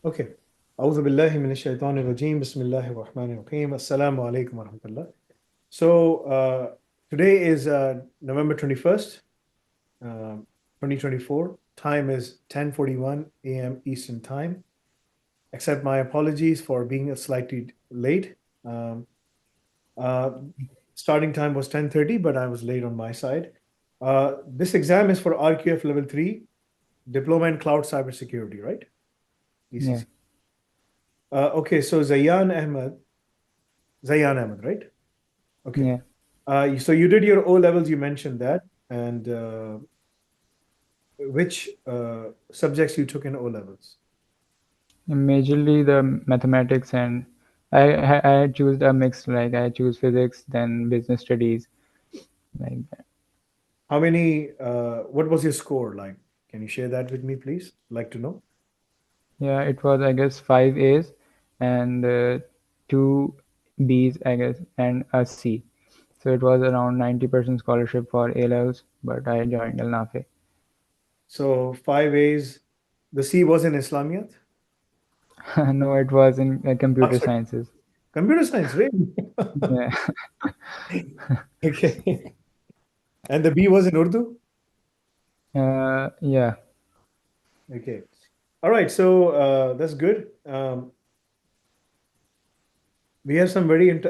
Okay. أعوذ بالله من الشيطان الرجيم. بسم الله الرحمن الرحيم. Assalamu alaikum wa rahmatullah. So today is November 21st, 2024. Time is 10:41 a.m. Eastern Time. Accept my apologies for being slightly late. Um, uh, Starting time was 10:30, but I was late on my side. This exam is for RQF Level 3, Diploma in Cloud Cybersecurity, right? Yeah, DCC. Okay, so Zayan Ahmed, right? Okay. yeah. So you did your O levels, you mentioned that. And which subjects you took in O levels? Majorly the mathematics and I choose a mix, like I choose physics, then business studies, like that. How many, what was your score like? Can you share that with me, please? Like to know. Yeah, it was I guess 5 A's and two B's I guess and a C. So it was around 90% scholarship for A levels, but I joined Al Nafi. So 5 A's, the C was in Islamiyat? No, it was in Oh, computer sorry, sciences. computer science, really? Yeah, Okay. And the B was in Urdu? yeah, Okay. All right, so that's good. We have some very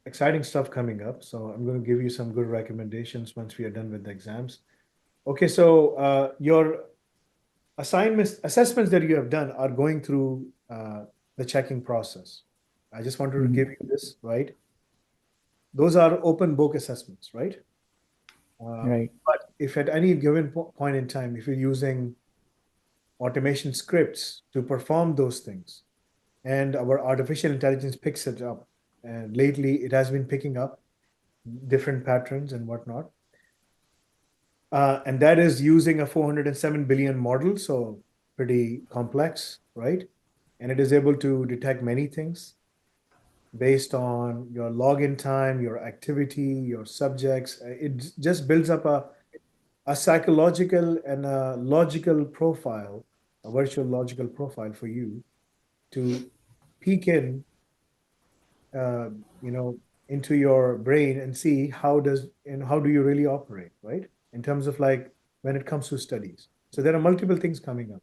exciting stuff coming up. So I'm going to give you some good recommendations once we are done with the exams. Okay, so your assignments, assessments that you have done are going through the checking process. I just wanted to give mhm, you this, right? Those are open book assessments, right? right, But if at any given point in time, if you're using automation scripts to perform those things, and our artificial intelligence picks it up, and lately it has been picking up different patterns and whatnot. And that is using a 407 billion model, so pretty complex, right? And it is able to detect many things based on your login time, your activity, your subjects. It just builds up a psychological and a logical profile, a virtual logical profile for you to peek in, uh, you know, into your brain and see how do you really operate, right? In terms of like when it comes to studies. So there are multiple things coming up.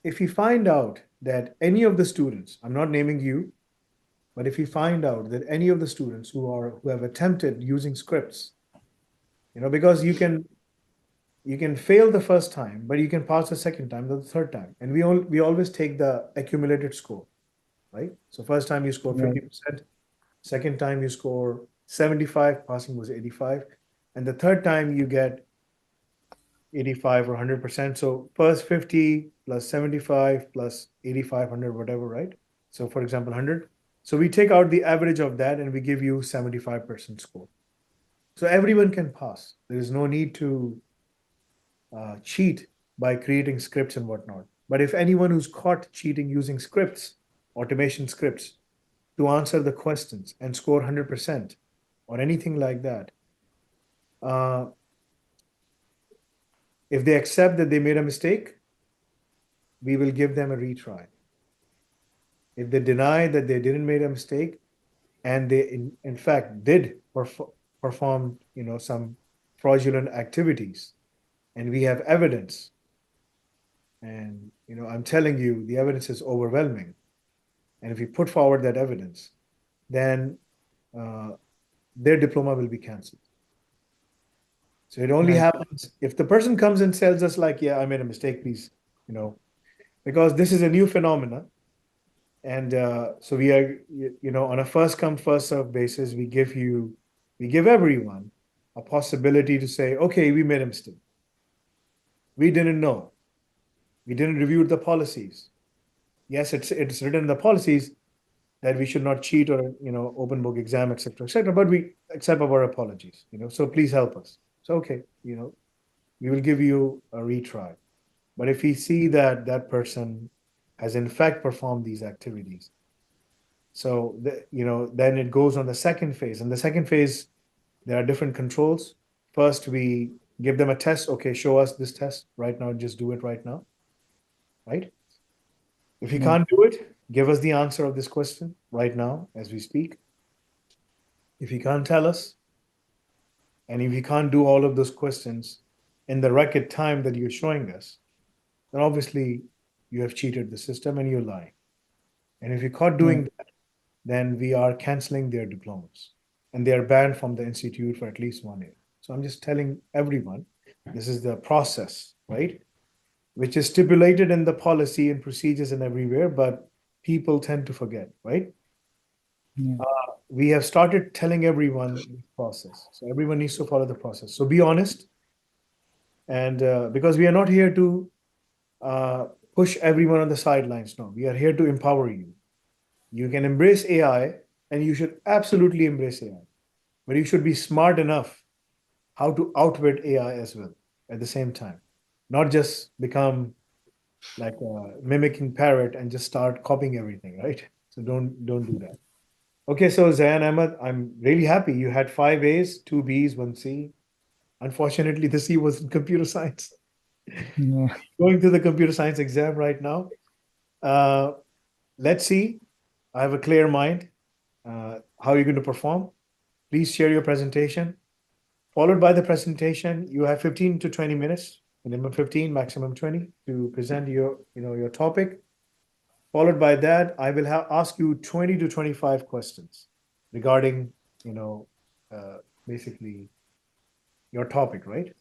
If you find out that any of the students, I'm not naming you, but if you find out that any of the students who have attempted using scripts, because you can fail the first time, but you can pass the second time, the third time, and we always take the accumulated score, right? So first time you score right. 50%, second time you score 75, passing was 85, and the third time you get 85 or 100%. So first 50 plus 75 plus 85, 100, whatever, right? So for example, 100. So we take out the average of that and we give you 75% score. So everyone can pass. There is no need to cheat by creating scripts and whatnot. But if anyone who's caught cheating using scripts, automation scripts, to answer the questions and score 100% or anything like that, uh, if they accept that they made a mistake, we will give them a retry. If they deny that they didn't make a mistake and they in fact did perform some fraudulent activities and we have evidence, and I'm telling you the evidence is overwhelming, and if we put forward that evidence, then uh, their diploma will be canceled. So it only Right. happens if the person comes and tells us like, yeah, I made a mistake, please, you know because this is a new phenomena. And so we are, on a first come, first serve basis, we give everyone a possibility to say, okay, we made a mistake. We didn't know. We didn't review the policies. Yes, it's written in the policies that we should not cheat or, open book exam, etc., etc. But we accept our apologies, so please help us. So, okay, we will give you a retry. But if we see that that person has in fact performed these activities, so then it goes on the second phase. And the second phase, there are different controls. First, we give them a test. Okay, show us this test right now. Just do it right now, right? If you Yeah. can't do it, give us the answer of this question right now as we speak. If you can't tell us, and if you can't do all of those questions in the record time that you're showing us, then obviously you have cheated the system and you're lying. And if you're caught Yeah. doing that, then we are canceling their diplomas and they are banned from the institute for at least 1 year. So I'm just telling everyone this is the process, right? Which is stipulated in the policy and procedures and everywhere, but people tend to forget, right? Yeah. We have started telling everyone this process. So everyone needs to follow the process. So be honest. And because we are not here to uh, push everyone on the sidelines, no, we are here to empower you. You can embrace AI and you should absolutely embrace AI, but you should be smart enough how to outwit AI as well at the same time, not just become like a mimicking parrot and just start copying everything, right? So don't do that. Okay, so Zayan Ahmed, I'm really happy you had 5 A's, 2 B's, 1 C. Unfortunately, the C was in computer science. Yeah. Going to the computer science exam right now. Uh, let's see. I have a clear mind. How you're going to perform? Please share your presentation. Followed by the presentation, you have 15 to 20 minutes, minimum 15, maximum 20, to present your topic. Followed by that, I will ask you 20 to 25 questions regarding, you know, uh, basically your topic, right?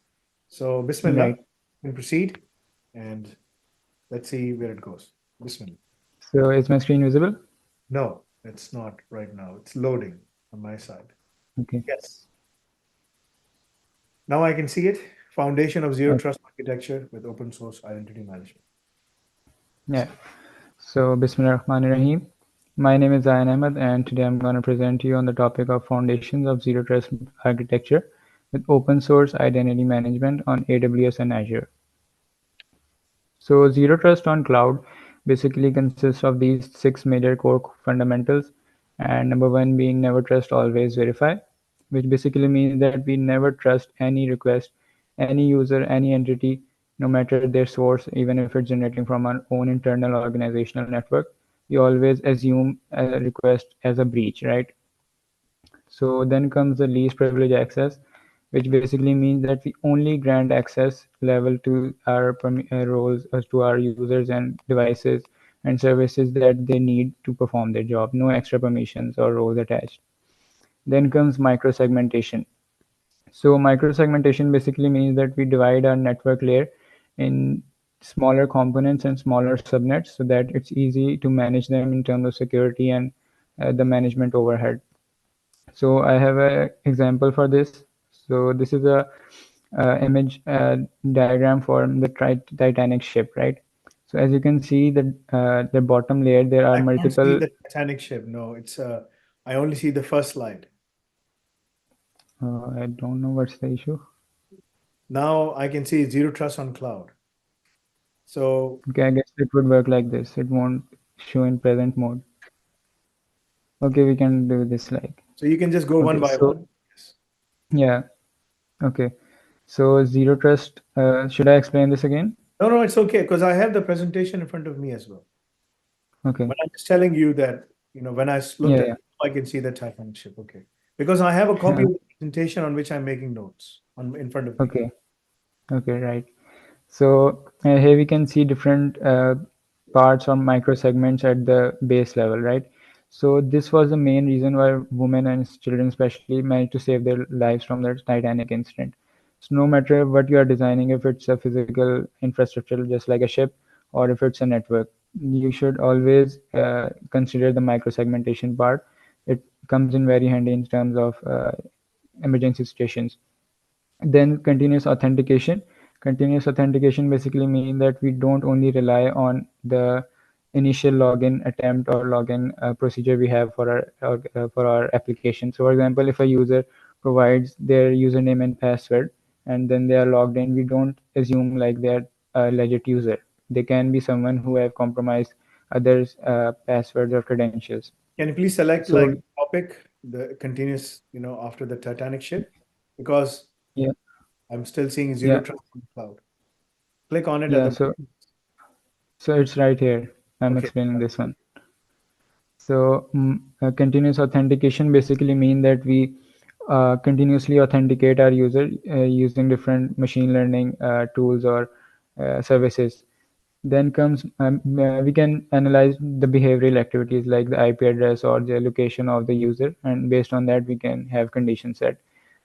So, Bismillah, Right. you can proceed and let's see where it goes. Bismillah. So is my screen visible? No, it's not right now. It's loading on my side. Okay. Yes. Now I can see it. Foundation of Zero Okay. Trust Architecture with Open Source Identity Management. Yeah. So Bismillah Rahman Rahim. My name is Zayan Ahmed, and today I'm going to present to you on the topic of foundations of zero trust architecture with open source identity management on AWS and Azure. So zero trust on cloud basically consists of these six major core fundamentals, and number one being never trust, always verify, which basically means that we never trust any request, any user, any entity, no matter their source, even if it's generating from our own internal organizational network. We always assume a request as a breach, right? So then comes the least privilege access, which basically means that we only grant access level to our roles as to our users and devices and services that they need to perform their job. No extra permissions or roles attached. Then comes microsegmentation. So microsegmentation basically means that we divide our network layer in smaller components and smaller subnets so that it's easy to manage them in terms of security and the management overhead. So I have a example for this. So this is a image diagram for the Titanic ship, right? So as you can see, the bottom layer there are I can't see multiple. the Titanic ship. No, I only see the first slide. I don't know what's the issue. Now I can see Zero Trust on Cloud. So, Okay, I guess it would work like this. It won't show in present mode. Okay, we can do this like. so you can just go one Okay, by so one. Yes. yeah, okay. So zero trust. Should I explain this again? No, no, it's okay because I have the presentation in front of me as well. Okay. But I'm just telling you that, when I looked Yeah, at yeah. it, I can see the Titanic ship. Okay. Because I have a copy of the presentation on which I'm making notes in front of me. Okay. Okay. Right. So here we can see different parts or micro segments at the base level, right? So this was the main reason why women and children especially managed to save their lives from the Titanic incident. So no matter what you are designing, if it's a physical infrastructure just like a ship, or if it's a network, you should always consider the micro segmentation part. It comes in very handy in terms of emergency situations. Then continuous authentication basically means that we don't only rely on the initial login attempt or login procedure we have for our application. So for example, if a user provides their username and password and then they are logged in, we don't assume like they're a legit user. They can be someone who have compromised others passwords or credentials. Can you please select So like topic, the continuous, after the Titanic ship? Because yeah, I'm still seeing Zero yeah, Trust on Cloud. Click on it at yeah, the so bottom. it's right here. I'm Okay. explaining this one. So, continuous authentication basically mean that we continuously authenticate our user using different machine learning tools or services. Then comes we can analyze the behavioral activities like the IP address or the location of the user, and based on that we can have conditions set.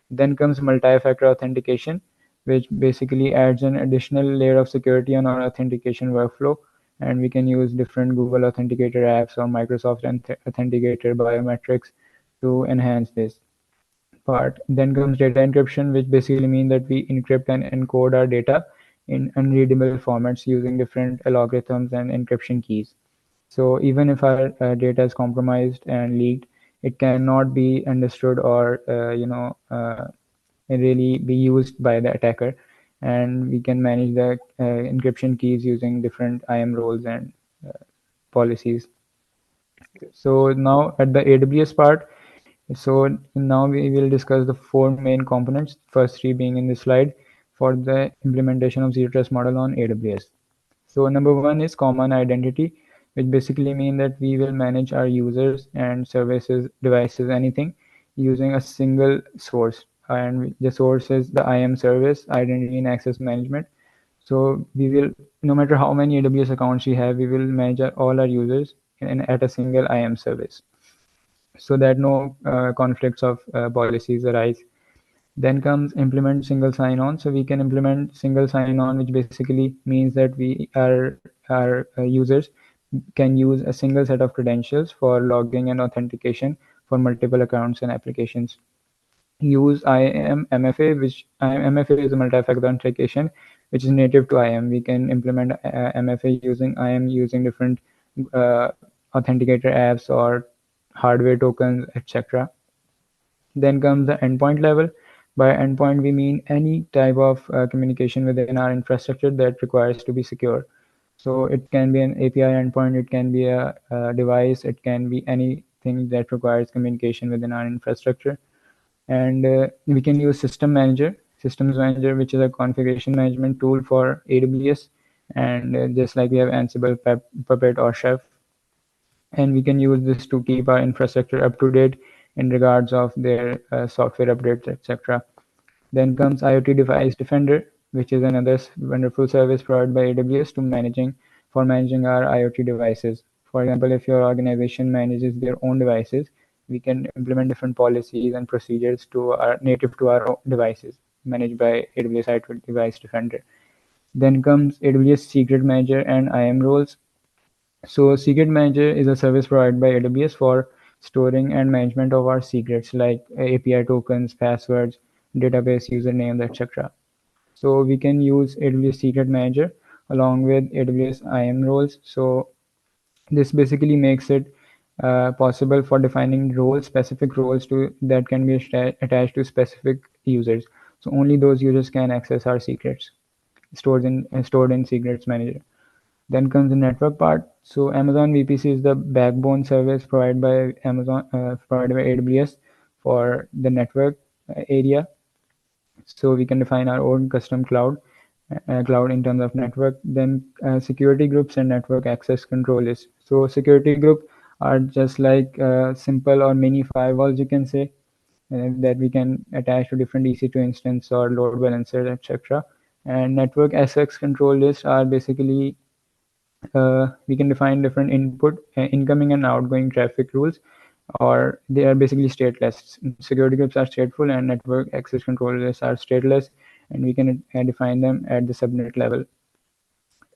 Then comes multi-factor authentication, which basically adds an additional layer of security on our authentication workflow, and we can use different Google Authenticator apps or Microsoft Authenticator biometrics to enhance this part. Then comes data encryption, which basically means that we encrypt and encode our data in unreadable formats using different algorithms and encryption keys. So even if our data is compromised and leaked, it cannot be understood or really be used by the attacker. And we can manage the encryption keys using different IAM roles and uh, policies. So now at the AWS part, so now we will discuss the four main components, first three being in this slide, for the implementation of zero trust model on AWS. So number one is common identity, which basically mean that we will manage our users and services, devices, anything using a single source. And the source is the IAM service, identity and access management. So we will, no matter how many AWS accounts we have, we will manage all our users at a single IAM service, so that no conflicts of policies arise. Then comes implement single sign-on. So we can implement single sign-on, which basically means that our users can use a single set of credentials for logging and authentication for multiple accounts and applications. Use IAM MFA, which MFA is a multi-factor authentication, which is native to IAM. We can implement MFA using IAM using different uh, authenticator apps or hardware tokens, etc. Then comes the endpoint level. By endpoint, we mean any type of communication within our infrastructure that requires to be secure. So it can be an API endpoint, it can be a device, it can be anything that requires communication within our infrastructure. And we can use systems manager, which is a configuration management tool for AWS. And just like we have Ansible, Puppet, or Chef, and we can use this to keep our infrastructure up to date in regards of their software updates, etc. Then comes IoT Device Defender, which is another wonderful service provided by AWS to managing our IoT devices. For example, if your organization manages their own devices, we can implement different policies and procedures to our native to our devices managed by AWS IoT Device Defender. Then comes AWS Secret Manager and IAM roles. So Secret Manager is a service provided by AWS for storing and management of our secrets like API tokens, passwords, database usernames, etc. So we can use AWS Secret Manager along with AWS IAM roles. So this basically makes it possible for defining specific roles to that can be attached to specific users. So only those users can access our secrets stored in Secrets Manager. Then comes the network part. So Amazon VPC is the backbone service provided by AWS for the network area. So we can define our own custom cloud in terms of network. Then security groups and network access control lists. So security group are just like simple or mini firewalls, you can say, that we can attach to different EC2 instance or load balancers, etc. And network access control lists are basically we can define different incoming and outgoing traffic rules, or they are basically stateless. Security groups are stateful and network access control lists are stateless, and we can define them at the subnet level.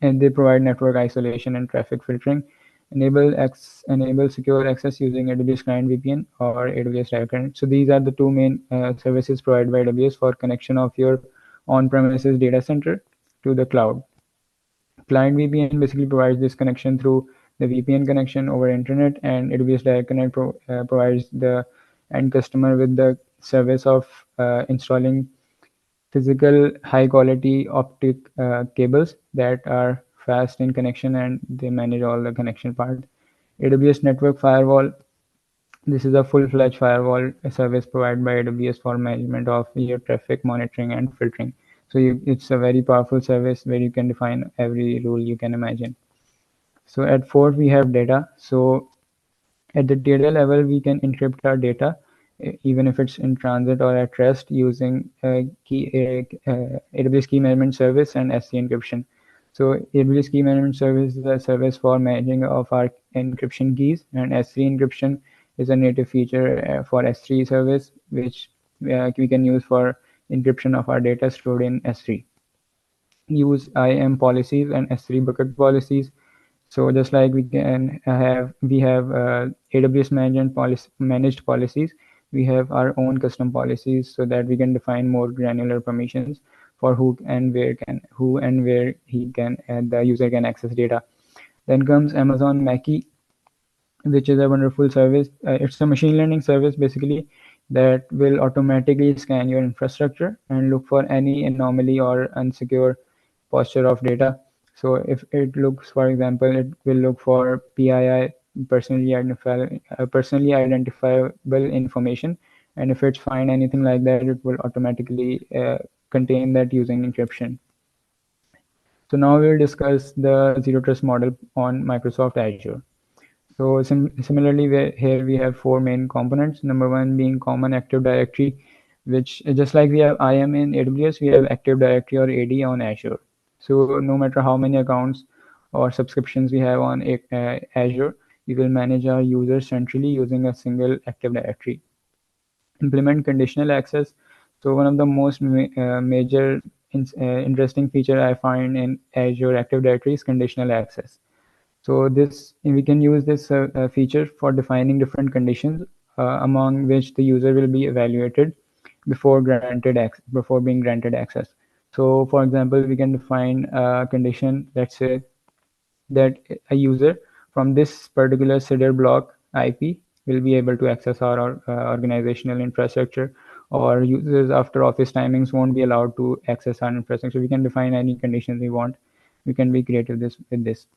And they provide network isolation and traffic filtering, enable secure access using AWS Client VPN or AWS Direct Connect. So these are the two main services provided by AWS for connection of your on-premises data center to the cloud. Client VPN basically provides this connection through the VPN connection over internet, and AWS Direct Connect provides the end customer with the service of installing physical high quality optic cables that are fast in connection, and they manage all the connection part. AWS Network Firewall, this is a full-fledged firewall service provided by AWS for management of your traffic monitoring and filtering. So it's a very powerful service where you can define every rule you can imagine. So at fourth we have data. So at the data level, we can encrypt our data, even if it's in transit or at rest, using AWS Key Management Service and S3 encryption. So AWS Key Management Service is a service for managing of our encryption keys, and S3 encryption is a native feature for S3 service, which we can use for encryption of our data stored in S3. Use IAM policies and S3 bucket policies. So just like we have AWS managed policies, we have our own custom policies so that we can define more granular permissions for who and where he can and the user can access data. Then comes Amazon Mackie, which is a wonderful service. It's a machine learning service basically that will automatically scan your infrastructure and look for any anomaly or unsecure posture of data. So if it looks, for example, it will look for PII, personally identifiable information, and if it's find anything like that, it will automatically contain that using encryption. So now we'll discuss the zero trust model on Microsoft Azure. So similarly, here we have four main components. Number one being common Active Directory, which just like we have IAM in AWS, we have Active Directory or AD on Azure. So no matter how many accounts or subscriptions we have on Azure, we will manage our users centrally using a single Active Directory. Implement conditional access. So one of the most major interesting feature I find in Azure Active Directory is conditional access. So this we can use this feature for defining different conditions among which the user will be evaluated before being granted access. So for example, we can define a condition, let's say that a user from this particular CIDR block IP will be able to access our organizational infrastructure, or users after office timings won't be allowed to access our infrastructure. We can define any conditions we want. We can be creative with this.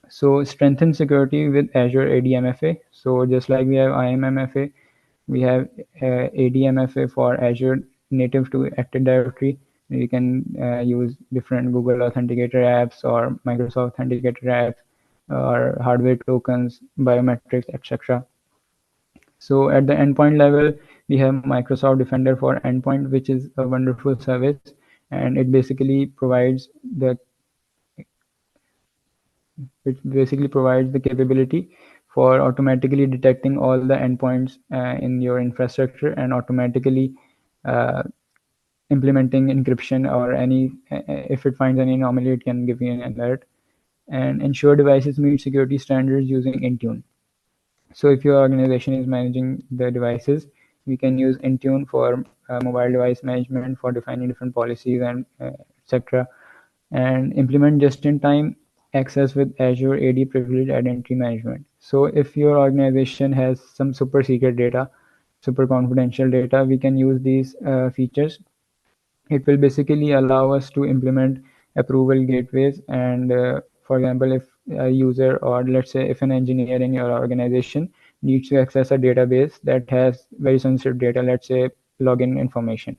So strengthen security with Azure ADMFA. So just like we have IMMFA, we have ADMFA for Azure native to Active Directory. You can use different Google Authenticator apps or Microsoft Authenticator apps or hardware tokens, biometrics, etc. So at the endpoint level, we have Microsoft Defender for Endpoint, which is a wonderful service, and it basically provides the capability for automatically detecting all the endpoints in your infrastructure and automatically uh, implementing encryption or any if it finds any anomaly, it can give you an alert, and ensure devices meet security standards using Intune. So if your organization is managing the devices, we can use Intune for mobile device management, for defining different policies and etc. And implement just-in-time access with Azure AD Privileged Identity Management. So if your organization has some super secret data, super confidential data, we can use these features. It will basically allow us to implement approval gateways, and for example, if a user, or let's say if an engineer in your organization needs to access a database that has very sensitive data, let's say login information,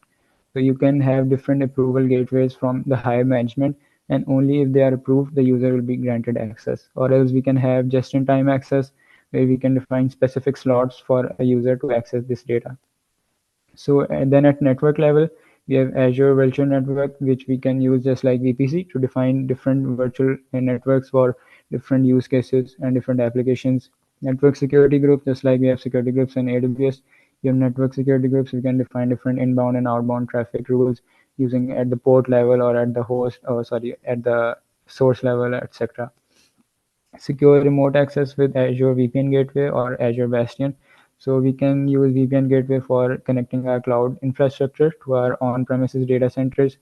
so you can have different approval gateways from the higher management, and only if they are approved, the user will be granted access. Or else we can have just-in-time access, where we can define specific slots for a user to access this data. So and then at network level, we have Azure Virtual Network, which we can use just like VPC to define different virtual networks for different use cases and different applications. Network security group, just like we have security groups in AWS, you have network security groups. We can define different inbound and outbound traffic rules using at the port level or at the host, or sorry, at the source level, etc. Secure remote access with Azure VPN Gateway or Azure Bastion. So we can use VPN Gateway for connecting our cloud infrastructure to our on-premises data centers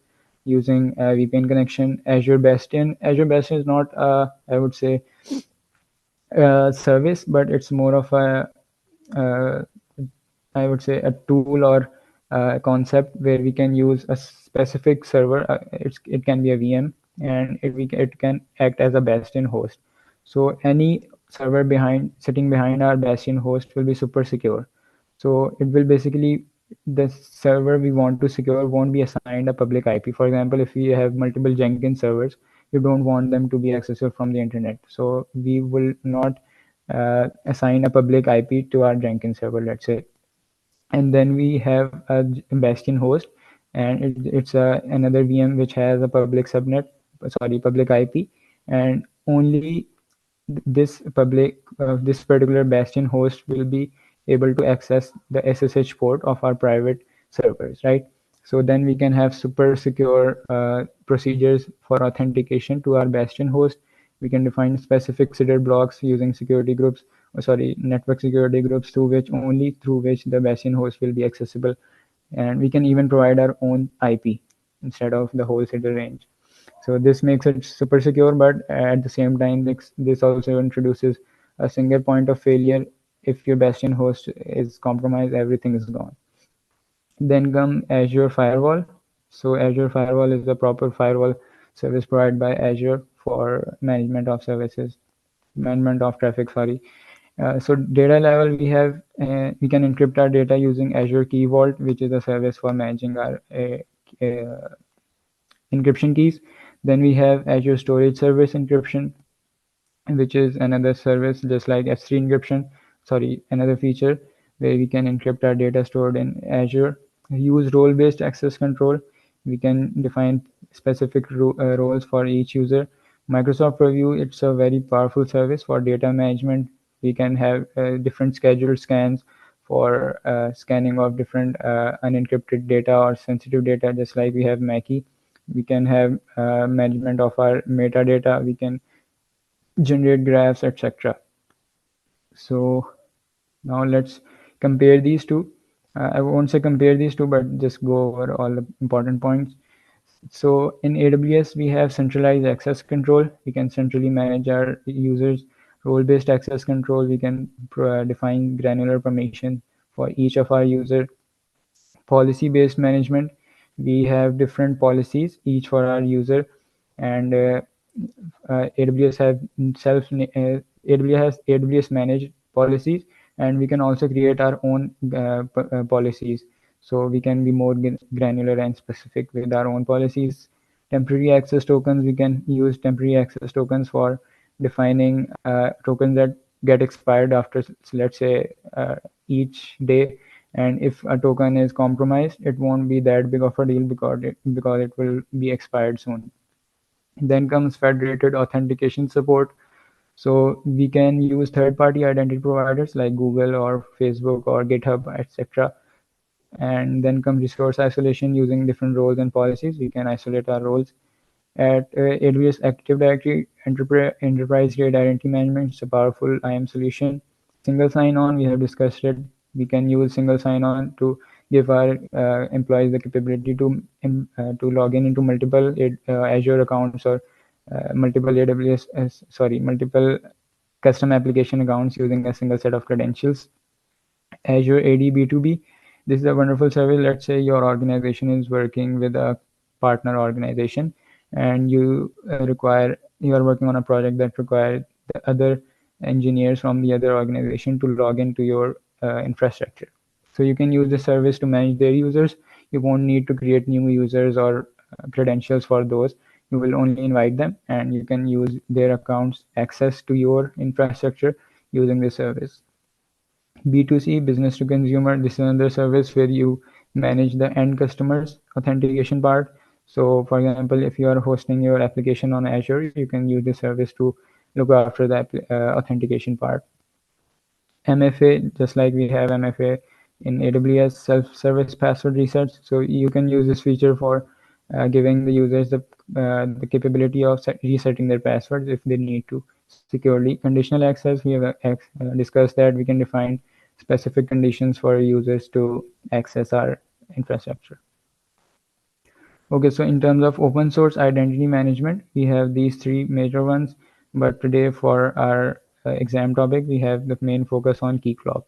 using a VPN connection. Azure Bastion. Azure Bastion is not, I would say, a service, but it's more of a uh, I would say a tool or a concept where we can use a specific server. It can be a VM, and it can act as a Bastion host. So any server sitting behind our Bastion host will be super secure. So it will basically, the server we want to secure won't be assigned a public IP. For example, if we have multiple Jenkins servers, you don't want them to be accessible from the internet. So we will not assign a public IP to our Jenkins server, let's say. And then we have a bastion host, and it's another VM which has a public subnet, sorry, public IP. And only this particular bastion host will be able to access the SSH port of our private servers, right? So then we can have super secure procedures for authentication to our bastion host. We can define specific seeded blocks using security groups, or sorry, network security groups, through which the bastion host will be accessible. And we can even provide our own IP instead of the whole seeded range. So this makes it super secure, but at the same time, this also introduces a single point of failure. If your bastion host is compromised, everything is gone. Then come Azure Firewall. So Azure Firewall is the proper firewall service provided by Azure for management of traffic. Sorry. So data level, we can encrypt our data using Azure Key Vault, which is a service for managing our encryption keys. Then we have Azure Storage Service Encryption, which is another service just like S3 encryption, sorry, another feature where we can encrypt our data stored in Azure. Use role-based access control. We can define specific roles for each user. Microsoft Purview, it's a very powerful service for data management. We can have different scheduled scans for scanning of different unencrypted data or sensitive data, just like we have Mackie. We can have management of our metadata. We can generate graphs, etc. So now let's compare these two. I won't say compare these two, but just go over all the important points. So in AWS, we have centralized access control. We can centrally manage our users. Role-based access control, we can define granular permission for each of our user. Policy-based management, we have different policies, each for our user. And AWS have AWS managed policies, and we can also create our own policies. So we can be more granular and specific with our own policies. Temporary access tokens, we can use temporary access tokens for defining tokens that get expired after, let's say, each day. And if a token is compromised, it won't be that big of a deal because it will be expired soon. Then comes federated authentication support. So we can use third-party identity providers like Google or Facebook or GitHub, etc. And then comes resource isolation using different roles and policies. We can isolate our roles. At AWS Active Directory Enterprise Grade Identity Management, it's a powerful IAM solution. Single sign-on, we have discussed it. We can use single sign-on to give our employees the capability to log in into multiple Azure accounts or multiple custom application accounts using a single set of credentials. Azure AD B2B. This is a wonderful service. Let's say your organization is working with a partner organization, and you are working on a project that requires the other engineers from the other organization to log into your infrastructure. So you can use the service to manage their users. You won't need to create new users or credentials for those. You will only invite them, and you can use their accounts access to your infrastructure using this service. B2C, business to consumer, this is another service where you manage the end customers authentication part. So for example, if you are hosting your application on Azure, you can use this service to look after the authentication part. MFA, just like we have MFA in AWS, self-service password reset. So you can use this feature for giving the users the capability of resetting their passwords if they need to securely. Conditional access, we have discussed that we can define specific conditions for users to access our infrastructure. Okay, so in terms of open source identity management, we have these three major ones, but today for our exam topic, we have the main focus on Keycloak.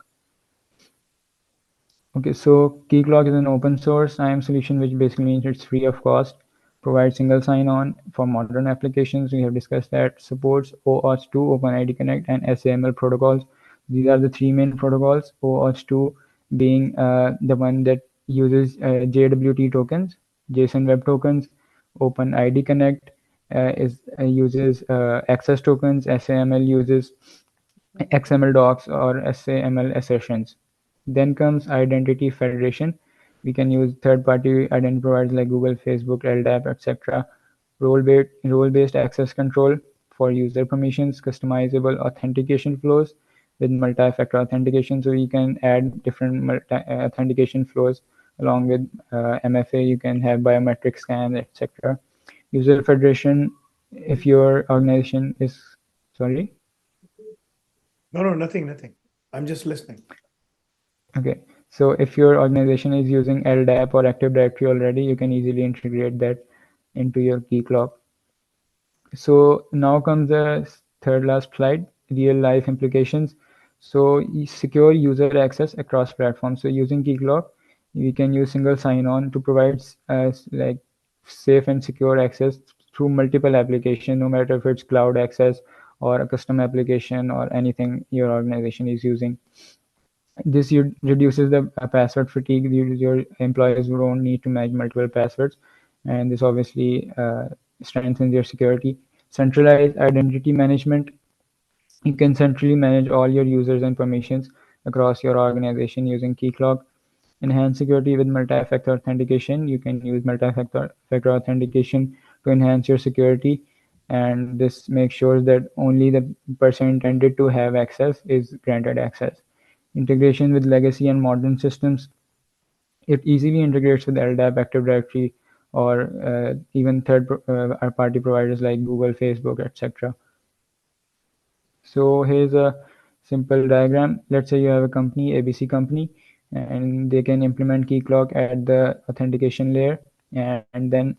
Okay, so Keycloak is an open source IAM solution, which basically means it's free of cost, provides single sign-on for modern applications. We have discussed that, supports OAuth 2, OpenID Connect, and SAML protocols. These are the three main protocols, OAuth 2 being the one that uses JWT tokens, JSON Web Tokens, OpenID Connect, uses access tokens. SAML uses XML docs or SAML assertions. Then comes identity federation. We can use third-party identity providers like Google, Facebook, LDAP, etc. Role-based access control for user permissions, customizable authentication flows with multi-factor authentication. So you can add different authentication flows along with MFA. You can have biometric scans, etc. User federation, if your organization is, sorry. No, nothing. I'm just listening. Okay, so if your organization is using LDAP or Active Directory already, you can easily integrate that into your key clock. So now comes the third last slide, real life implications. So secure user access across platforms. So using key clock, we can use single sign-on to provide like safe and secure access through multiple applications, no matter if it's cloud access or a custom application or anything your organization is using. This reduces the password fatigue. Your employees don't need to manage multiple passwords, and this obviously strengthens your security. Centralized identity management. You can centrally manage all your users and permissions across your organization using Keycloak. Enhance security with multi-factor authentication. You can use multi-factor authentication to enhance your security, and this makes sure that only the person intended to have access is granted access. Integration with legacy and modern systems. It easily integrates with LDAP, Active Directory, or even third-party providers like Google, Facebook, etc. So here's a simple diagram. Let's say you have a company, ABC company, and they can implement Keycloak at the authentication layer, and then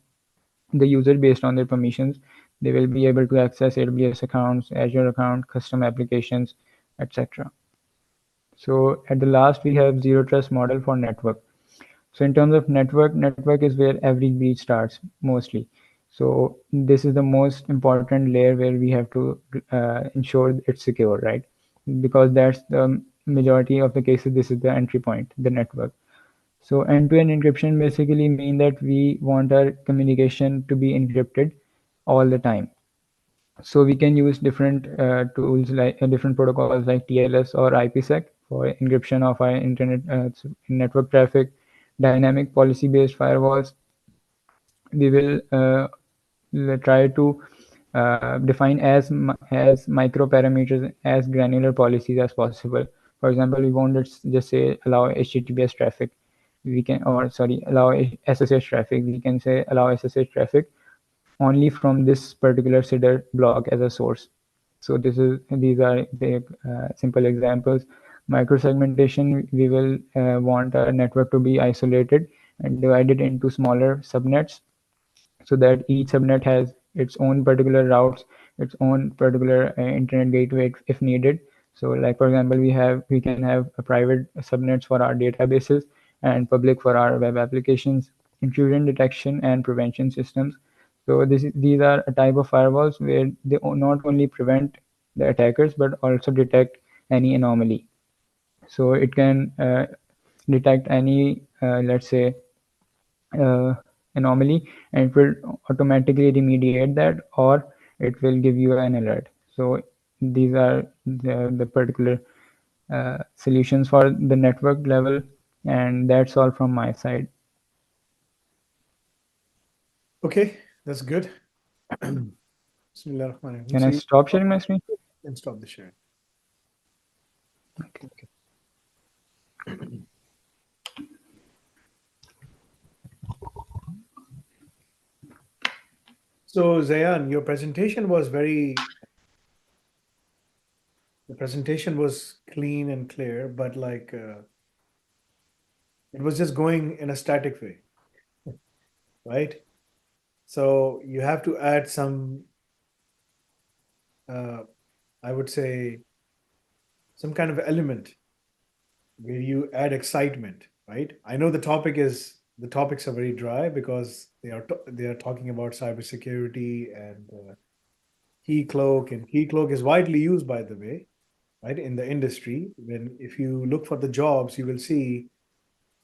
the user, based on their permissions, they will be able to access AWS accounts, Azure account, custom applications, etc. So at the last, we have zero trust model for network. So in terms of network is where every breach starts mostly. So this is the most important layer where we have to ensure it's secure, right? Because that's the majority of the cases. This is the entry point, the network. So end-to-end encryption basically mean that we want our communication to be encrypted all the time. So we can use different tools like different protocols like TLS or IPsec for encryption of our internet network traffic. Dynamic policy-based firewalls. We will try to define as micro parameters, as granular policies as possible. For example, we won't just say allow HTTPS traffic. We can, or sorry, allow SSH traffic. We can say allow SSH traffic only from this particular CIDR block as a source. So these are the simple examples. Microsegmentation, we will want our network to be isolated and divided into smaller subnets, so that each subnet has its own particular routes, its own particular internet gateway if needed. So like for example, we can have a private subnets for our databases and public for our web applications. Intrusion detection and prevention systems. So these are a type of firewalls where they not only prevent the attackers but also detect any anomaly. So it can detect any, let's say, uh, anomaly, and it will automatically remediate that, or it will give you an alert. So these are the particular solutions for the network level, and that's all from my side. Okay, that's good. Can I stop sharing my screen? And stop the sharing. Okay. So Zayan, your presentation was the presentation was clean and clear, but like it was just going in a static way, right? So you have to add some, I would say, some kind of element where you add excitement, right? I know the topics are very dry because they are talking about cybersecurity and Keycloak, and Keycloak is widely used, by the way, right, in the industry. When if you look for the jobs, you will see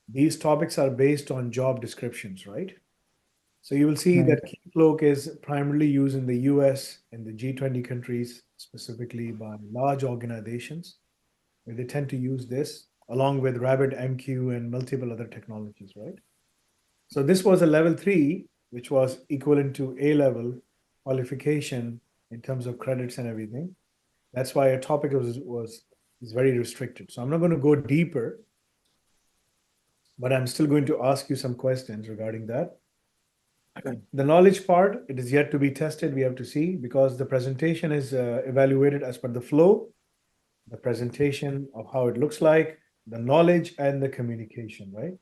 these topics are based on job descriptions, right? So you will see Right. that Keycloak is primarily used in the US and the G20 countries, specifically by large organizations, where they tend to use this along with RabbitMQ and multiple other technologies, right? So this was a level three, which was equivalent to A level qualification in terms of credits and everything. That's why a topic was is very restricted. So I'm not going to go deeper, but I'm still going to ask you some questions regarding that. The knowledge part, it is yet to be tested. We have to see because the presentation is evaluated as per the flow, the presentation of how it looks like, the knowledge and the communication, right?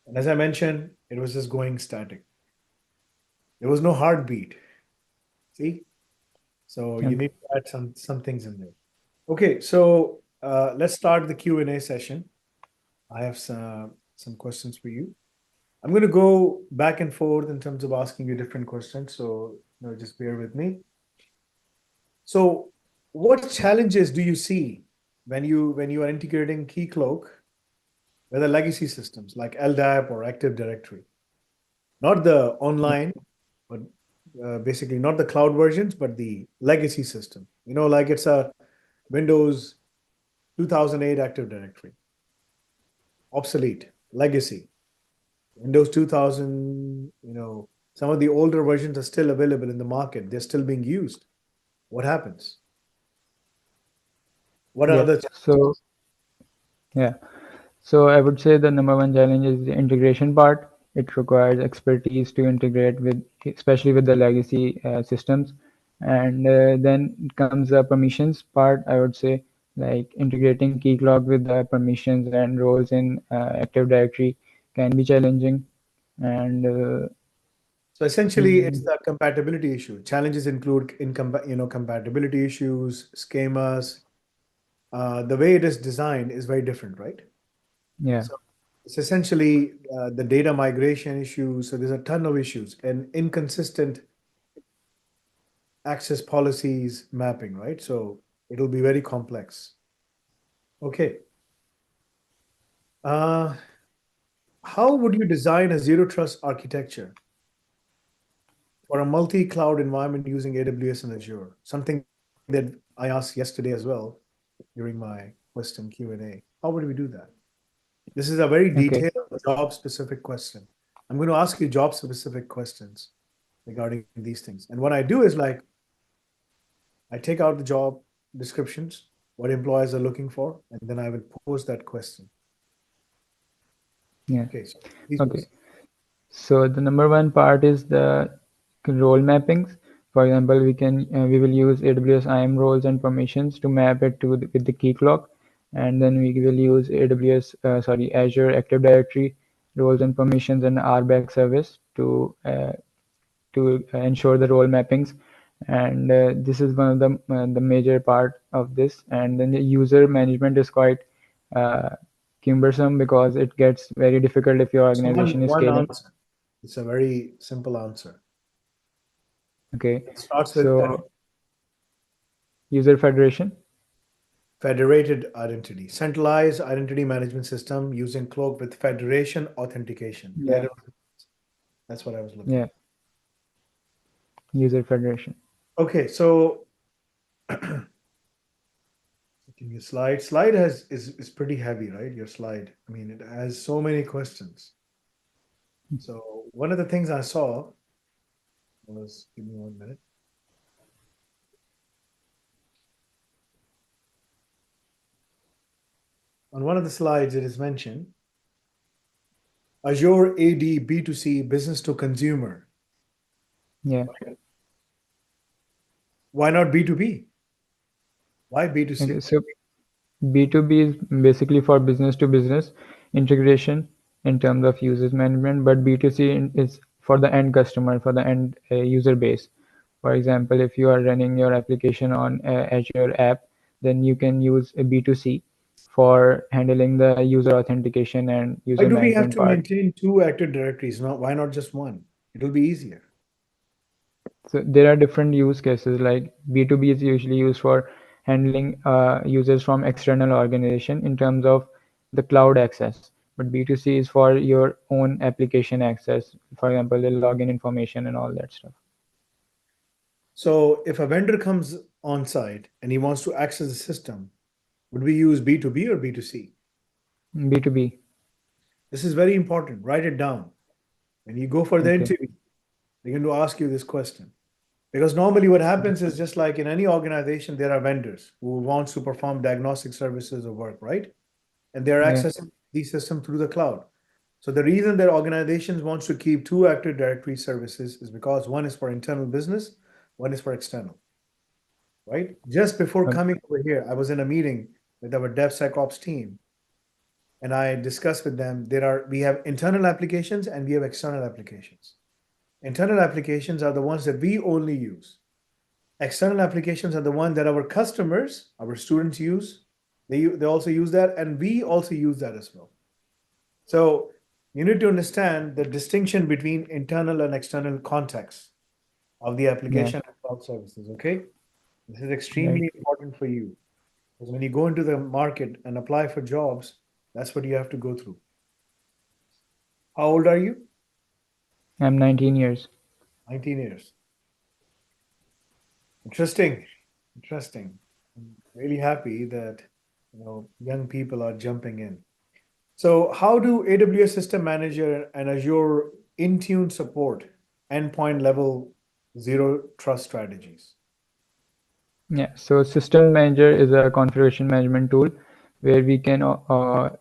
And as I mentioned, it was just going static. There was no heartbeat. See? So you Okay. need to add some things in there. Okay, so let's start the Q&A session. I have some questions for you. I'm going to go back and forth in terms of asking you different questions. So just bear with me. So, what challenges do you see when you are integrating Keycloak with the legacy systems like LDAP or Active Directory? Not the online, but basically not the cloud versions, but the legacy system. Like it's a Windows 2008 Active Directory, obsolete, legacy. Windows 2000, some of the older versions are still available in the market. They're still being used. What happens? What are Yeah. other So yeah. So I would say the number one challenge is the integration part. It requires expertise to integrate with, especially with the legacy systems. And then comes the permissions part. I would say like integrating Keycloak with the permissions and roles in Active Directory can be challenging. And So essentially, it's mm, the compatibility issue. Challenges include compatibility issues, schemas. The way it is designed is very different, right? yeah, So it's essentially the data migration issues. So there's a ton of issues and inconsistent access policies mapping, right? So it'll be very complex. Okay. Uh, how would you design a zero trust architecture for a multi-cloud environment using AWS and Azure? Something that I asked yesterday as well during my question Q&A. How would we do that? This is a very okay, detailed, job-specific question. I'm going to ask you job-specific questions regarding these things. And what I do is like, I take out the job descriptions, what employers are looking for, and then I will pose that question. yeah, Okay, so please okay. proceed. So the number one part is the role mappings. For example, we will use AWS IAM roles and permissions to map it to with the Keycloak, and then we will use Azure Active Directory roles and permissions and RBAC service to ensure the role mappings. And this is one of the major part of this. And then the user management is quite uh, cumbersome because it gets very difficult if your So organization is one scaling. answer. It's a very simple answer. Okay, It starts with so user federation. federated identity, centralized identity management system using Cloak with federation authentication. Yeah, That's what I was looking. yeah, user federation. Okay, so give me a slide. Slide is pretty heavy, right? Your slide. I mean, it has so many questions. So one of the things I saw was, give me 1 minute. On one of the slides, it is mentioned Azure AD B2C business to consumer. Yeah. Why not B2B? Why Okay, B2C? so B2B is basically for business to business integration in terms of users management, but B2C is for the end customer, for the end user base. For example, if you are running your application on Azure app, then you can use a B2C for handling the user authentication and Why user do we have management to part. maintain two Active Directories? Why not just one? It'll be easier. So there are different use cases. Like B2B is usually used for handling users from external organization in terms of the cloud access. but B2C is for your own application access, for example, the login information and all that stuff. So if a vendor comes on site and he wants to access the system, would we use B2B or B2C? B2B. This is very important. Write it down. When you go for the Okay. interview, they're going to ask you this question. Because normally what happens is just like in any organization, there are vendors who wants to perform diagnostic services or work, right? And they're Yeah. accessing the system through the cloud. So the reason that organizations wants to keep two Active Directory services is because one is for internal business, one is for external, right? Just before Okay. coming over here, I was in a meeting with our DevSecOps team, and I discussed with them we have internal applications and we have external applications. Internal applications are the ones that we only use. External applications are the ones that our customers, our students use. They also use that, and we also use that as well. So you need to understand the distinction between internal and external context of the Yeah. application and cloud services. Okay, this is Right. extremely important for you because when you go into the market and apply for jobs, that's what you have to go through. How old are you? I'm 19 years. 19 years. Interesting. Interesting. I'm really happy that young people are jumping in. So how do AWS System Manager and Azure Intune support endpoint level zero trust strategies? Yeah, so System Manager is a configuration management tool where we can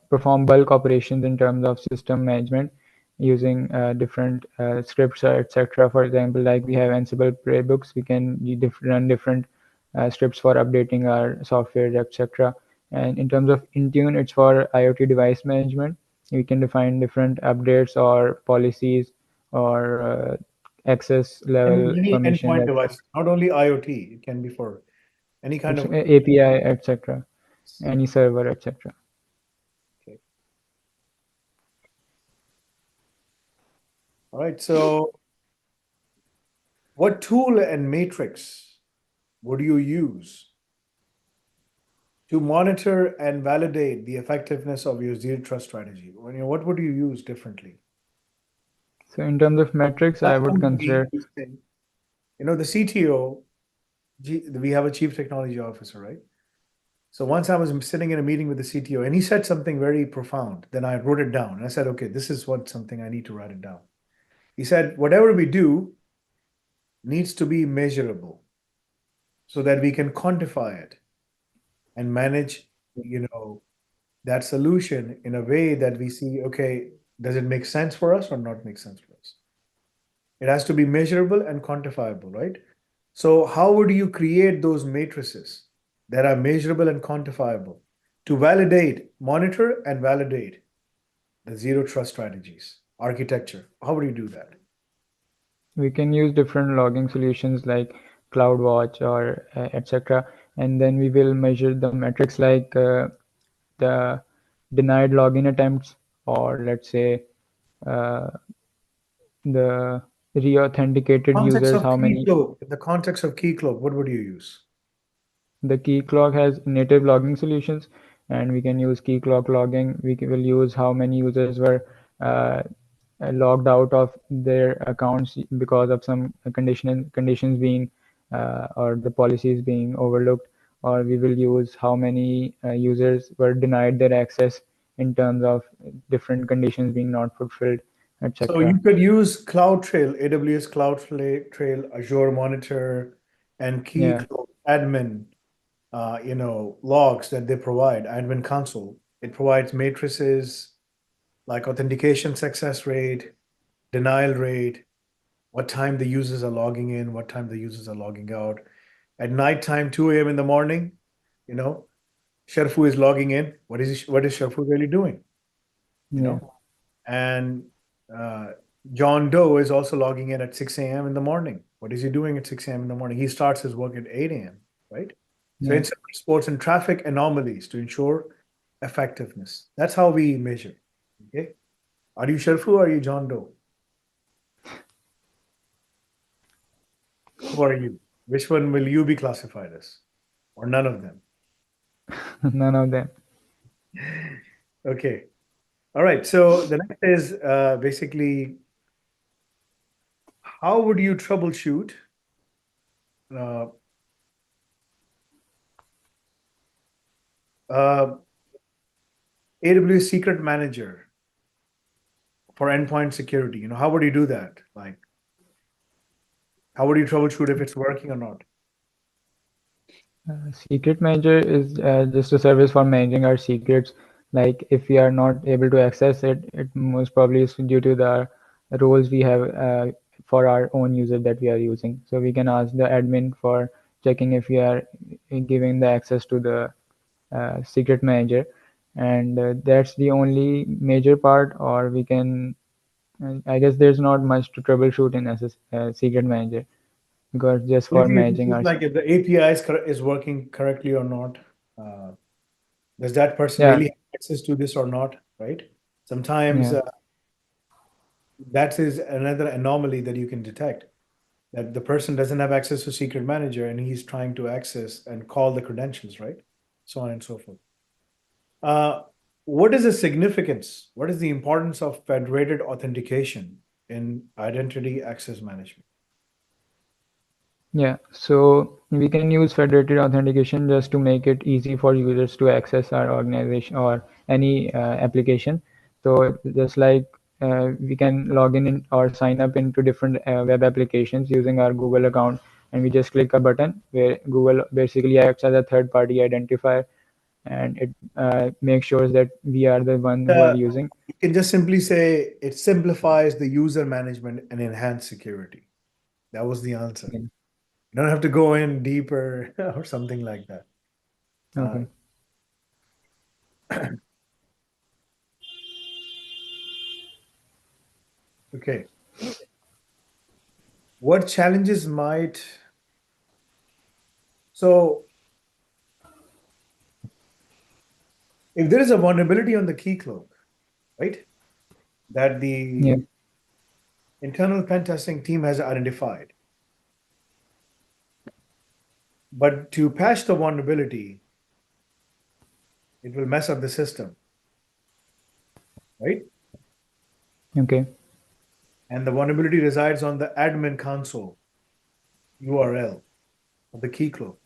perform bulk operations in terms of system management using different scripts, etc. For example, like we have Ansible playbooks, we can run different scripts for updating our software, etc. And in terms of Intune, it's for IoT device management. We can define different updates or policies or access level Any permission, endpoint like device, not only IoT, it can be for any kind it's of. API, etc. Any server, etc. Okay. All right. So what tool and matrix would you use to monitor and validate the effectiveness of your zero trust strategy? What would you use differently? So in terms of metrics, I That would would be consider, using, the CTO, we have a chief technology officer, right? So once I was sitting in a meeting with the CTO and he said something very profound. Then I wrote it down and I said, okay, this is something I need to write it down. He said, whatever we do needs to be measurable so that we can quantify it and manage, that solution in a way that we see, okay, does it make sense for us or not make sense for us? It has to be measurable and quantifiable, right? So how would you create those matrices that are measurable and quantifiable to monitor and validate the zero trust strategies, architecture? How would you do that? we can use different logging solutions like CloudWatch or etc. And then we will measure the metrics like the denied login attempts, or let's say uh, the re-authenticated Context users, of how many. Keycloak. In the context of Keycloak, what would you use? The Keycloak has native logging solutions, and we can use Keycloak logging. Will use how many users were uh, logged out of their accounts because of some conditions being or the policies being overlooked, or we will use how many users were denied their access in terms of different conditions being not fulfilled, So etc. you could use CloudTrail, AWS CloudTrail, Azure Monitor, and Yeah, Keycloak admin, logs that they provide, admin console. It provides matrices like authentication success rate, denial rate, what time the users are logging in, what time the users are logging out. At nighttime, 2 a.m. in the morning, you know, Sharfu is logging in. What is Sharfu really doing? You yeah, know, and uh, John Doe is also logging in at 6 a.m. in the morning. What is he doing at 6 a.m. in the morning? He starts his work at 8 a.m., right? So yeah. it's sports and traffic anomalies to ensure effectiveness. That's how we measure. Okay. Are you Sharfu or are you John Doe? Who are you? Which one will you be classified as? Or none of them? None of them. Okay. All right. So the next is basically how would you troubleshoot uh, uh, AWS Secret Manager for endpoint security? How would you do that? Like, how would you troubleshoot if it's working or not? Secret Manager is just a service for managing our secrets. Like if we are not able to access it, it most probably is due to the roles we have for our own user that we are using. So we can ask the admin for checking if we are giving the access to the Secret Manager, and that's the only major part. Or we can, I guess, there's not much to troubleshoot in Secret Manager because just Well, for if you managing see, our. like if the API is working correctly or not, uh, does that person Yeah, really have access to this or not? Right? Sometimes yeah. that is another anomaly that you can detect, that the person doesn't have access to secret manager and he's trying to access and call the credentials, right? So on and so forth. Uh, what is the significance? What is the importance of federated authentication in identity access management? Yeah, so we can use federated authentication just to make it easy for users to access our organization or any application. So just like we can log in or sign up into different web applications using our Google account, and we just click a button where Google basically acts as a third-party identifier, and it makes sure that we are the one who are Uh, using. you can just simply say it simplifies the user management and enhance security. That was the answer. Yeah. You don't have to go in deeper or something like that. Uh, Okay. okay. What challenges might so if there is a vulnerability on the key cloak, right, that Yeah. the internal pen testing team has identified, but to patch the vulnerability, it will mess up the system, right? Okay. And the vulnerability resides on the admin console URL of the key cloak.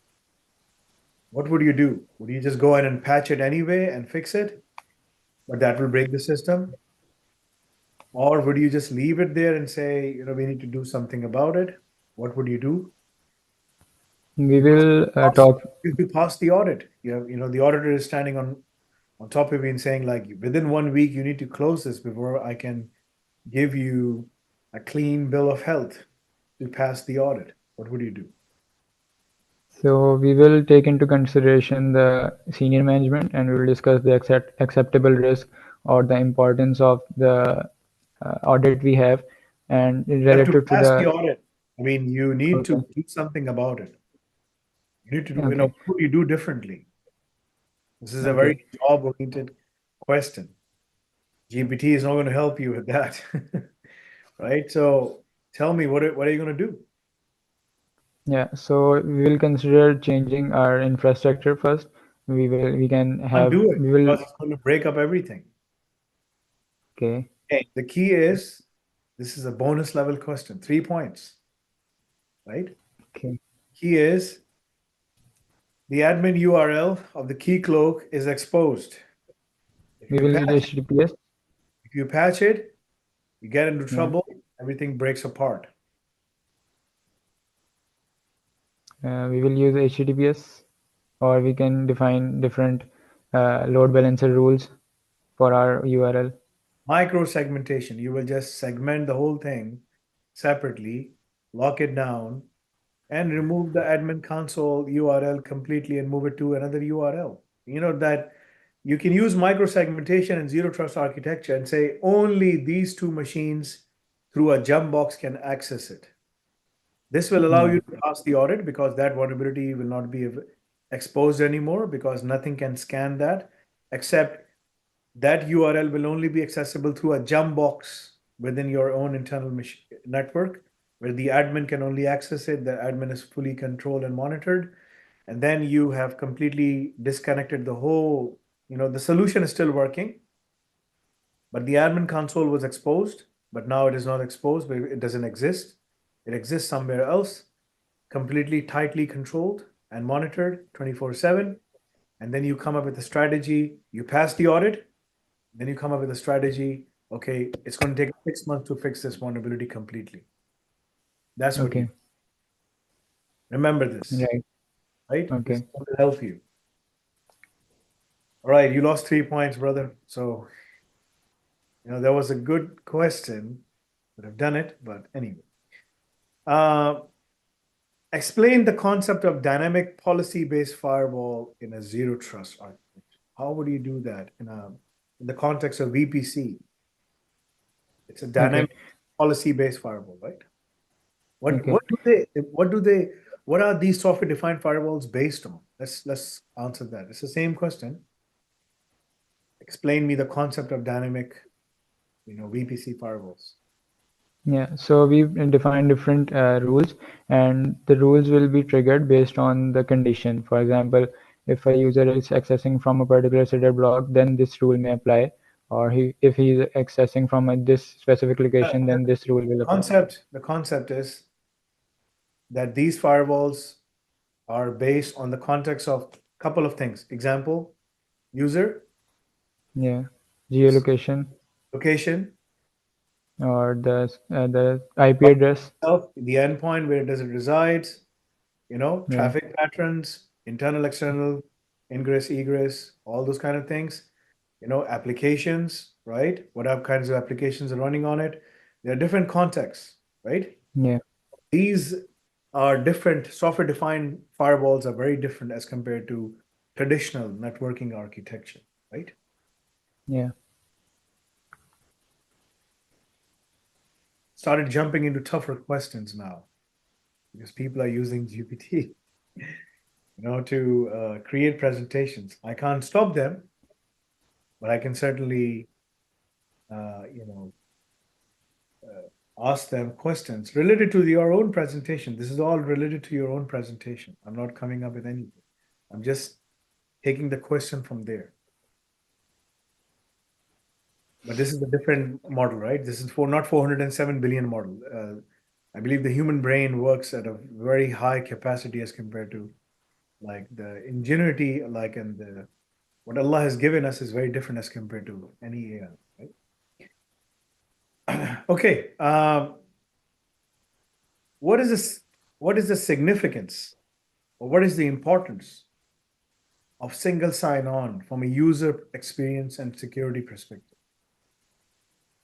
What would you do? Would you just go in and patch it anyway and fix it, but that will break the system? Or would you just leave it there and say, we need to do something about it? What would you do? We will talk. You pass the audit. The auditor is standing on top of you and saying, like, within 1 week, you need to close this before I can give you a clean bill of health to pass the audit. What would you do? So we will take into consideration the senior management, and we will discuss the acceptable risk or the importance of the audit we have and You have to relative to pass the the. audit. I mean, you need to Okay. do something about it. You need to do, Okay. what would you do differently? This is a very Okay. job-oriented question. GPT is not going to help you with that, right? So tell me, what are you going to do? Yeah. So we will consider changing our infrastructure first. We can Can't have do it we will. because it's going to break up everything. Okay. Okay, the key is this is a bonus level question, 3 points, right? Okay. Key is the admin URL of the key cloak is exposed. If We you will use patch, HTTPS. if you patch it, you get into Yeah. trouble, everything breaks apart. We will use HTTPS, or we can define different load balancer rules for our URL. Micro segmentation, you will just segment the whole thing separately, lock it down, and remove the admin console URL completely and move it to another URL. You know that you can use microsegmentation and zero trust architecture and say only these two machines through a jump box can access it. This will allow Yeah. you to pass the audit because that vulnerability will not be exposed anymore because nothing can scan that except that URL will only be accessible through a jump box within your own internal network where the admin can only access it. The admin is fully controlled and monitored. And then you have completely disconnected the whole, the solution is still working, but the admin console was exposed, but now it is not exposed, but it doesn't exist. It exists somewhere else, completely tightly controlled and monitored 24/7. And then you come up with a strategy, you pass the audit, then you come up with a strategy. Okay, it's going to take 6 months to fix this vulnerability completely. That's what you Okay. remember this, Right. right? This Okay. is going to help you. All right, you lost 3 points, brother. So, that was a good question. Would have done it, but anyway. Uh, Explain the concept of dynamic policy-based firewall in a zero trust architecture. How would you do that in the context of VPC? It's a Okay. dynamic policy-based firewall, right? What Okay. what do they what do they what are these software-defined firewalls based on? Let's answer that. It's the same question. Explain me the concept of dynamic, VPC firewalls. Yeah, so we've defined different rules, and the rules will be triggered based on the condition. For example, if a user is accessing from a particular CDR block, then this rule may apply. Or if he's accessing from this specific location, The then this rule will apply. concept is that these firewalls are based on the context of a couple of things. Example, user, Yeah, geolocation location, or the IP address. itself, the endpoint, where does it resides, Yeah, traffic patterns, internal, external, ingress, egress, all those kind of things, applications, right? What kinds of applications are running on it? There are different contexts, right? yeah, These are different. Software-defined firewalls are very different as compared to traditional networking architecture, right? yeah. Started jumping into tougher questions now because people are using GPT, to create presentations. I can't stop them, but I can certainly, uh, you know, ask them questions related to your own presentation. This is all related to your own presentation. I'm not coming up with anything. I'm just taking the question from there. But this is a different model, right? This is for not 407 billion model. I believe the human brain works at a very high capacity as compared to like the ingenuity, like and the what Allah has given us is very different as compared to any AI, right? Okay. What is this? What is the significance or what is the importance of single sign-on from a user experience and security perspective?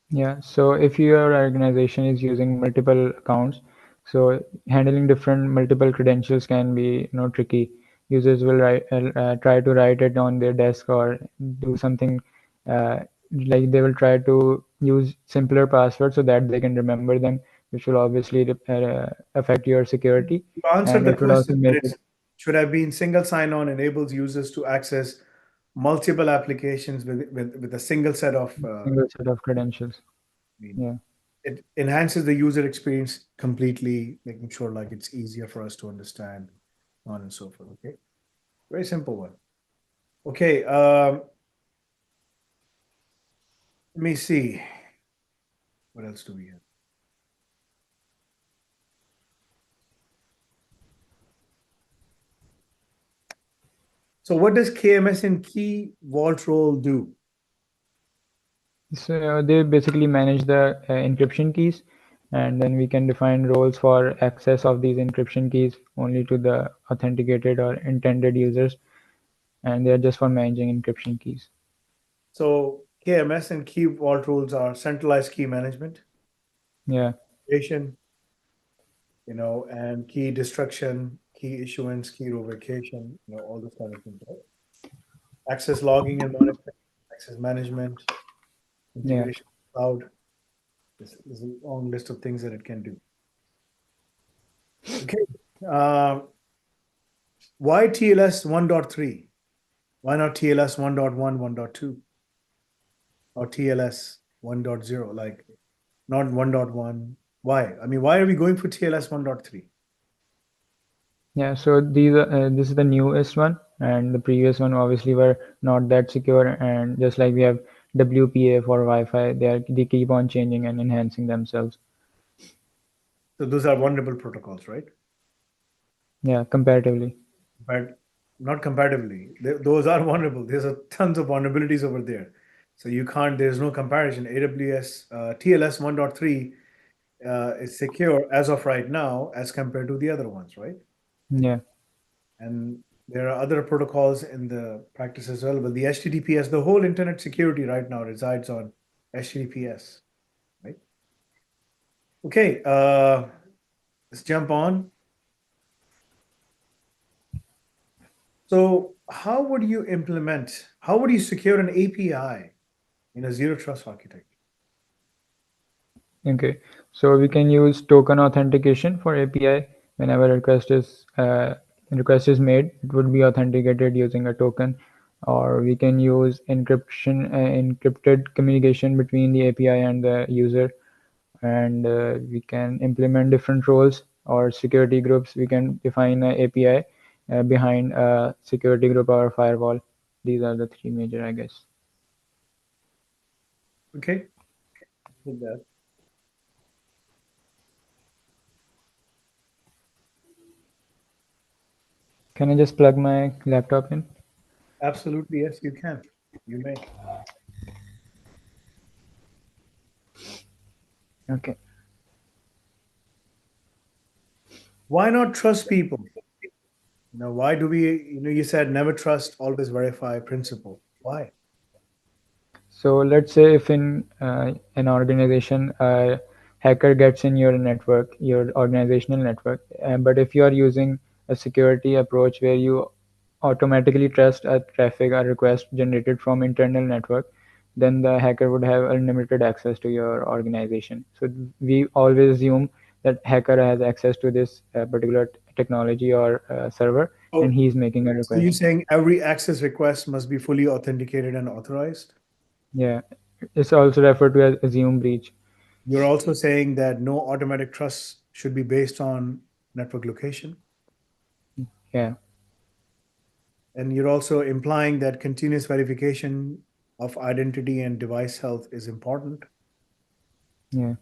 Yeah, so if your organization is using multiple accounts, so handling different multiple credentials can be tricky. Users will try to write it on their desk or do something uh, like they will try to use simpler passwords so that they can remember them, which will obviously affect your security, You answered and the it would also question, but make it it should have been single sign-on enables users to access multiple applications with a single set of single set of credentials. I mean, Yeah, it enhances the user experience completely, making sure like it's easier for us to understand, on and so forth. Okay, very simple one. Okay, let me see. What else do we have? So, what does KMS and key vault role do? so they basically manage the encryption keys, and then we can define roles for access of these encryption keys only to the authenticated or intended users, and they're just for managing encryption keys. So, KMS and key vault rules are centralized key management, Yeah, creation, and key destruction, key issuance, key revocation, all those kind of things, right? Access logging and monitoring, access management, yeah, integration with cloud. There's a long list of things that it can do. Okay. Uh, why TLS 1.3? Why not TLS 1.1, 1.2, or TLS 1.0? Like not 1.1. Why? I mean, why are we going for TLS 1.3? yeah. So this is the newest one, and the previous one obviously were not that secure, and just like we have WPA for Wi-Fi. They keep on changing and enhancing themselves. So those are vulnerable protocols, right? Yeah, comparatively. But not comparatively. Those are vulnerable. There's a tons of vulnerabilities over there. So you can't, there's no comparison. AWS TLS 1.3 is secure as of right now as compared to the other ones, right? Yeah. And there are other protocols in the practice as well. But the HTTPS, the whole internet security right now resides on HTTPS, right? Okay, let's jump on. So, how would you secure an API in a zero trust architecture? Okay, so we can use token authentication for API. Whenever request is made, it would be authenticated using a token, or we can use encrypted communication between the API and the user, and we can implement different roles or security groups. We can define an API behind a security group or a firewall. These are the three major, I guess. Okay, with that. Can I just plug my laptop in? Absolutely, yes, you can. You may. Okay. Why not trust people? Why do we, you said never trust, always verify principle. Why? So let's say if in an organization a hacker gets in your network, your organizational network, but if you are using a security approach where you automatically trust a traffic or request generated from internal network, then the hacker would have unlimited access to your organization. So we always assume that hacker has access to this particular technology or server, and Oh, he's making a so you're request. saying every access request must be fully authenticated and authorized? Yeah, it's also referred to as assume breach. You're also saying that no automatic trust should be based on network location. Yeah, And you're also implying that continuous verification of identity and device health is important. yeah.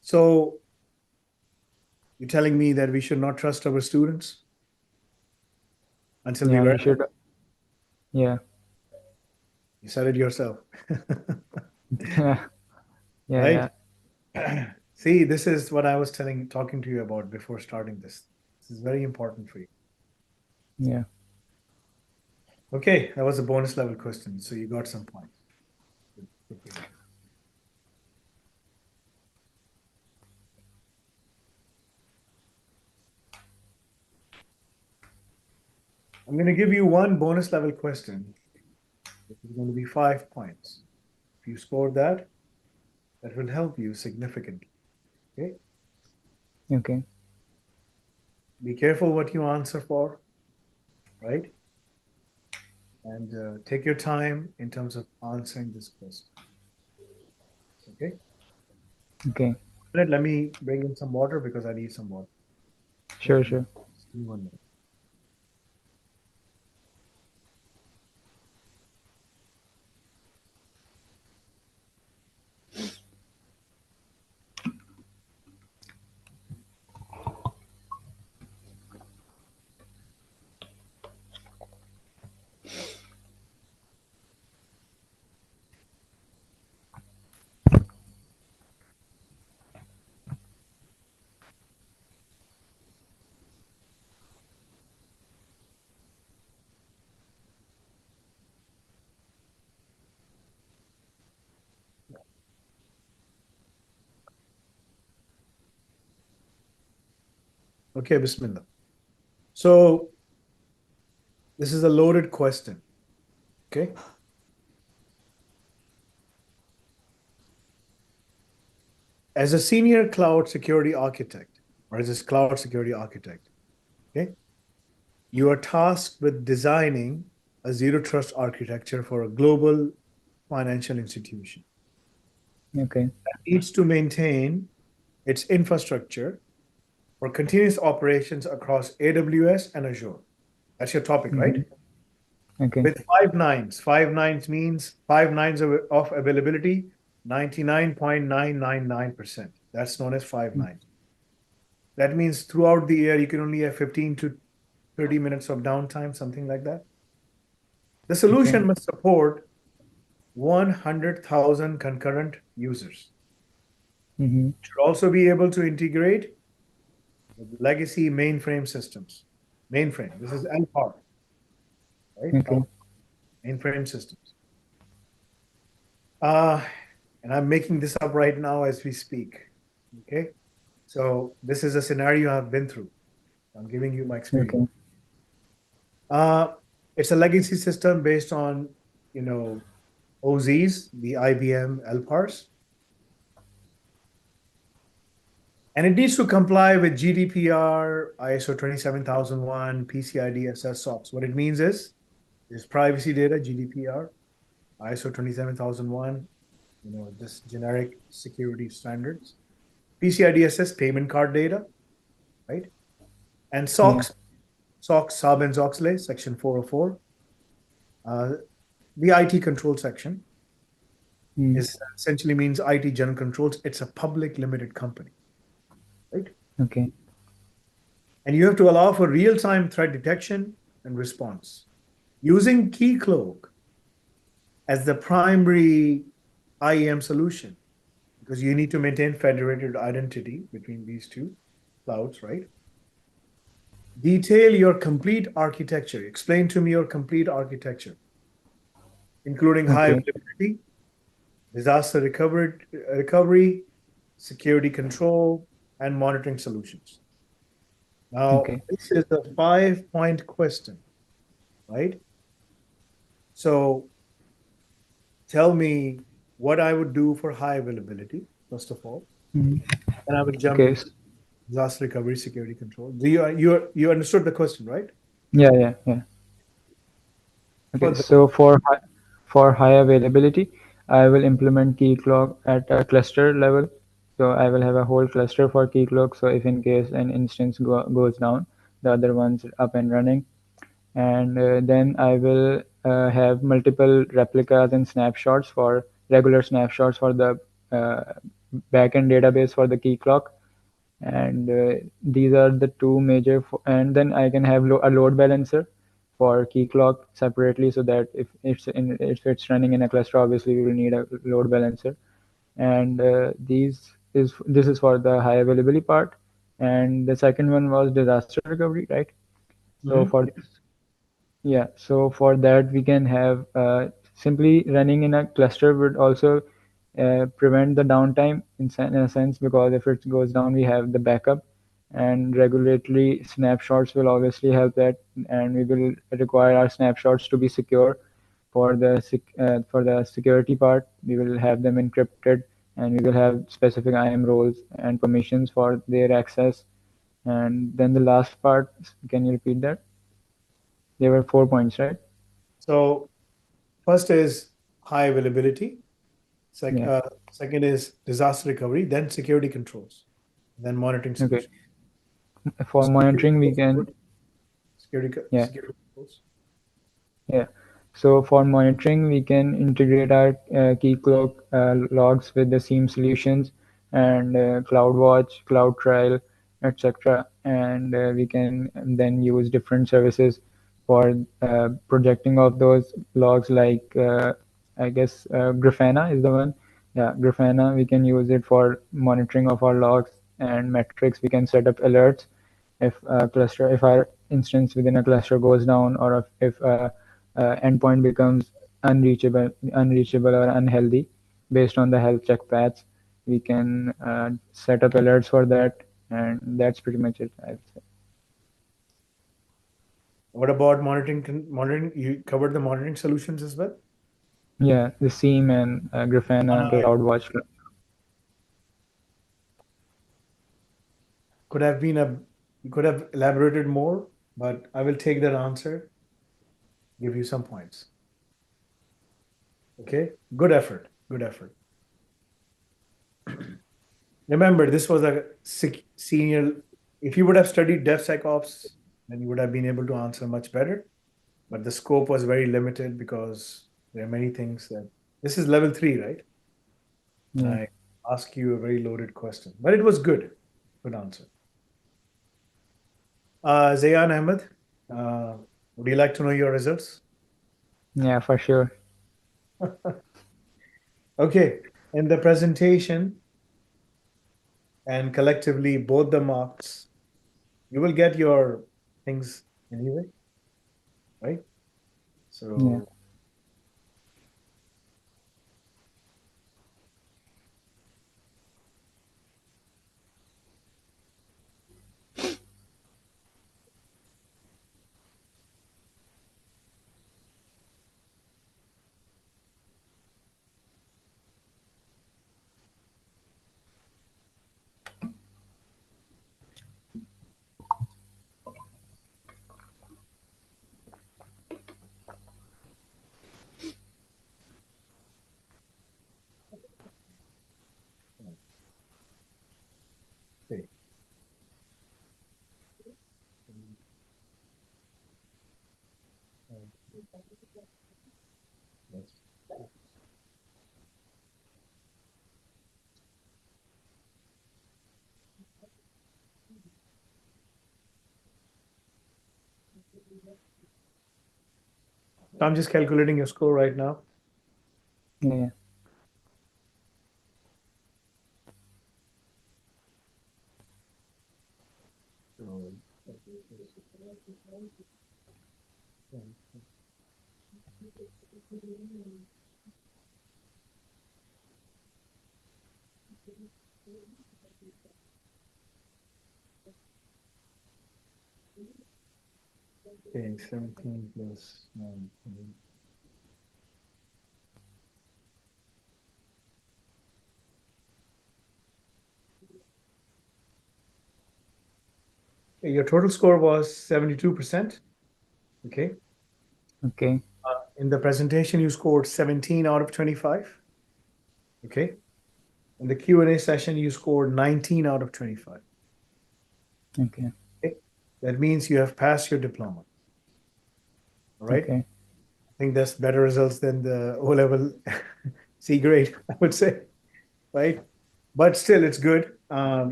So you're telling me that we should not trust our students until we Yeah, we verify. should. Yeah, You said it yourself. yeah, Right? yeah, See, this is what I was talking to you about before starting this. This is very important for you. yeah. Okay, that was a bonus level question, so you got some points. Good for you. I'm going to give you one bonus level question, which is going to be 5 points. If you score that, that will help you significantly. Okay, Okay, be careful what you answer for, right? And take your time in terms of answering this question. Okay, okay. let me bring in some water because I need some water. Okay, Sure, sure. just give me 1 minute. Okay, Bismillah. So this is a loaded question. Okay, as a senior cloud security architect, or as a cloud security architect, okay, you are tasked with designing a zero trust architecture for a global financial institution Okay. that needs to maintain its infrastructure for continuous operations across AWS and Azure. That's your topic, right? Mm-hmm. Okay. with five nines. Five nines means five nines of availability, 99.999%. That's known as five nines. That means throughout the year, you can only have 15 to 30 minutes of downtime, something like that. The Okay. solution must support 100,000 concurrent users. Mm-hmm. Should also be able to integrate with legacy mainframe systems. Mainframe, this is LPAR, right? Okay. Mainframe systems. Uh, and I'm making this up right now as we speak. Okay. So this is a scenario I've been through. I'm giving you my experience. Okay. Uh, it's a legacy system based on, you know, OZs, the IBM LPARs, and it needs to comply with GDPR, ISO 27001, PCI DSS SOX. What it means is there's privacy data, GDPR, ISO 27001, just generic security standards, PCI DSS payment card data, right? And Yeah. SOX, SOX, Sarbanes-Oxley, Section 404, uh, the IT control section Mm. is essentially means IT general controls. It's a public limited company, right? Okay. And you have to allow for real-time threat detection and response using Keycloak as the primary IAM solution because you need to maintain federated identity between these two clouds, right? Detail your complete architecture. Explain to me your complete architecture, including high Okay. availability, disaster recovery, security control, and monitoring solutions. Now, Okay. this is a 5-point question, right? So tell me what I would do for high availability, first of all, Mm. and I will jump Okay. into disaster recovery, security control. Do you understood the question, right? Yeah. Yeah. Yeah. Okay, For so for high availability, I will implement key clock at a cluster level. So I will have a whole cluster for key clock. So if in case an instance goes down, the other one's up and running. And then I will have multiple replicas and snapshots for regular snapshots for the uh, backend database for the key clock, and these are the two major and then I can have a load balancer for key clock separately, so that if it's running in a cluster, obviously we will need a load balancer. And this is for the high availability part. And the second one was disaster recovery, right? So Mhm. for yeah, so for that we can have simply running in a cluster would also prevent the downtime in a sense, because if it goes down, we have the backup, and regulatory snapshots will obviously help that, and we will require our snapshots to be secure for for the security part. We will have them encrypted, and we will have specific IAM roles and permissions for their access. And then the last part, can you repeat that? There were 4 points, right? So first is high availability. Yeah. Second is disaster recovery, then security controls, then monitoring Okay. solutions. For Security monitoring, we controls can, would- yeah, security controls. yeah. So for monitoring, we can integrate our key cloak logs with the SIEM solutions and CloudWatch, CloudTrail, etc. And we can then use different services for projecting of those logs, like I guess Grafana is the one. Yeah, Grafana. We can use it for monitoring of our logs and metrics. We can set up alerts if our instance within a cluster goes down, or if endpoint becomes unreachable or unhealthy based on the health check paths, we can set up alerts for that, and that's pretty much it, I'd say. What about monitoring? Monitoring, you covered the monitoring solutions as well. Yeah, the SIEM and Grafana, Uh, CloudWatch. could have been a you could have elaborated more, but I will take that answer, give you some points. Okay, good effort, good effort. Remember, this was a senior. If you would have studied DevSecOps, then you would have been able to answer much better. but the scope was very limited because there are many things that this is level three, right? And Yeah. I ask you a very loaded question, but it was good. Good answer. Zayan Ahmed, uh, would you like to know your results? Yeah, for sure. Okay, in the presentation and collectively both the marks, you will get your things anyway, right? Yeah. So, okay. So I'm just calculating your score right now. Yeah. So, okay, 17 plus 9. Okay, your total score was 72%. Okay. Okay. In the presentation, you scored 17 out of 25. Okay. In the Q&A session, you scored 19 out of 25. Okay. Okay. That means you have passed your diploma. All right. Okay. I think that's better results than the O level C grade, I would say. Right. But still, it's good.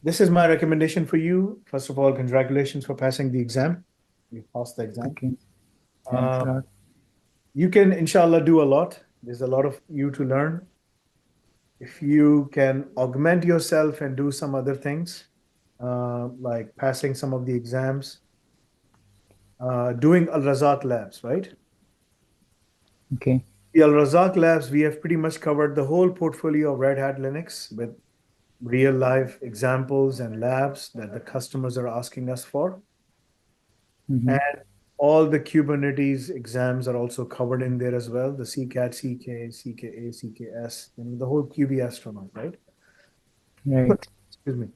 This is my recommendation for you. First of all, congratulations for passing the exam. You passed the exam. Okay. Thanks Uh, a lot. you can, inshallah, do a lot. There's a lot of you to learn. If you can augment yourself and do some other things, like passing some of the exams, doing Al Razak labs, right? Okay. The Al Razak labs, we have pretty much covered the whole portfolio of Red Hat Linux with real life examples and labs that the customers are asking us for. Mm-hmm. And all the Kubernetes exams are also covered in there as well. The CCAT, CK, CKA, CKS, the whole QB astronaut, right? Right. Excuse me.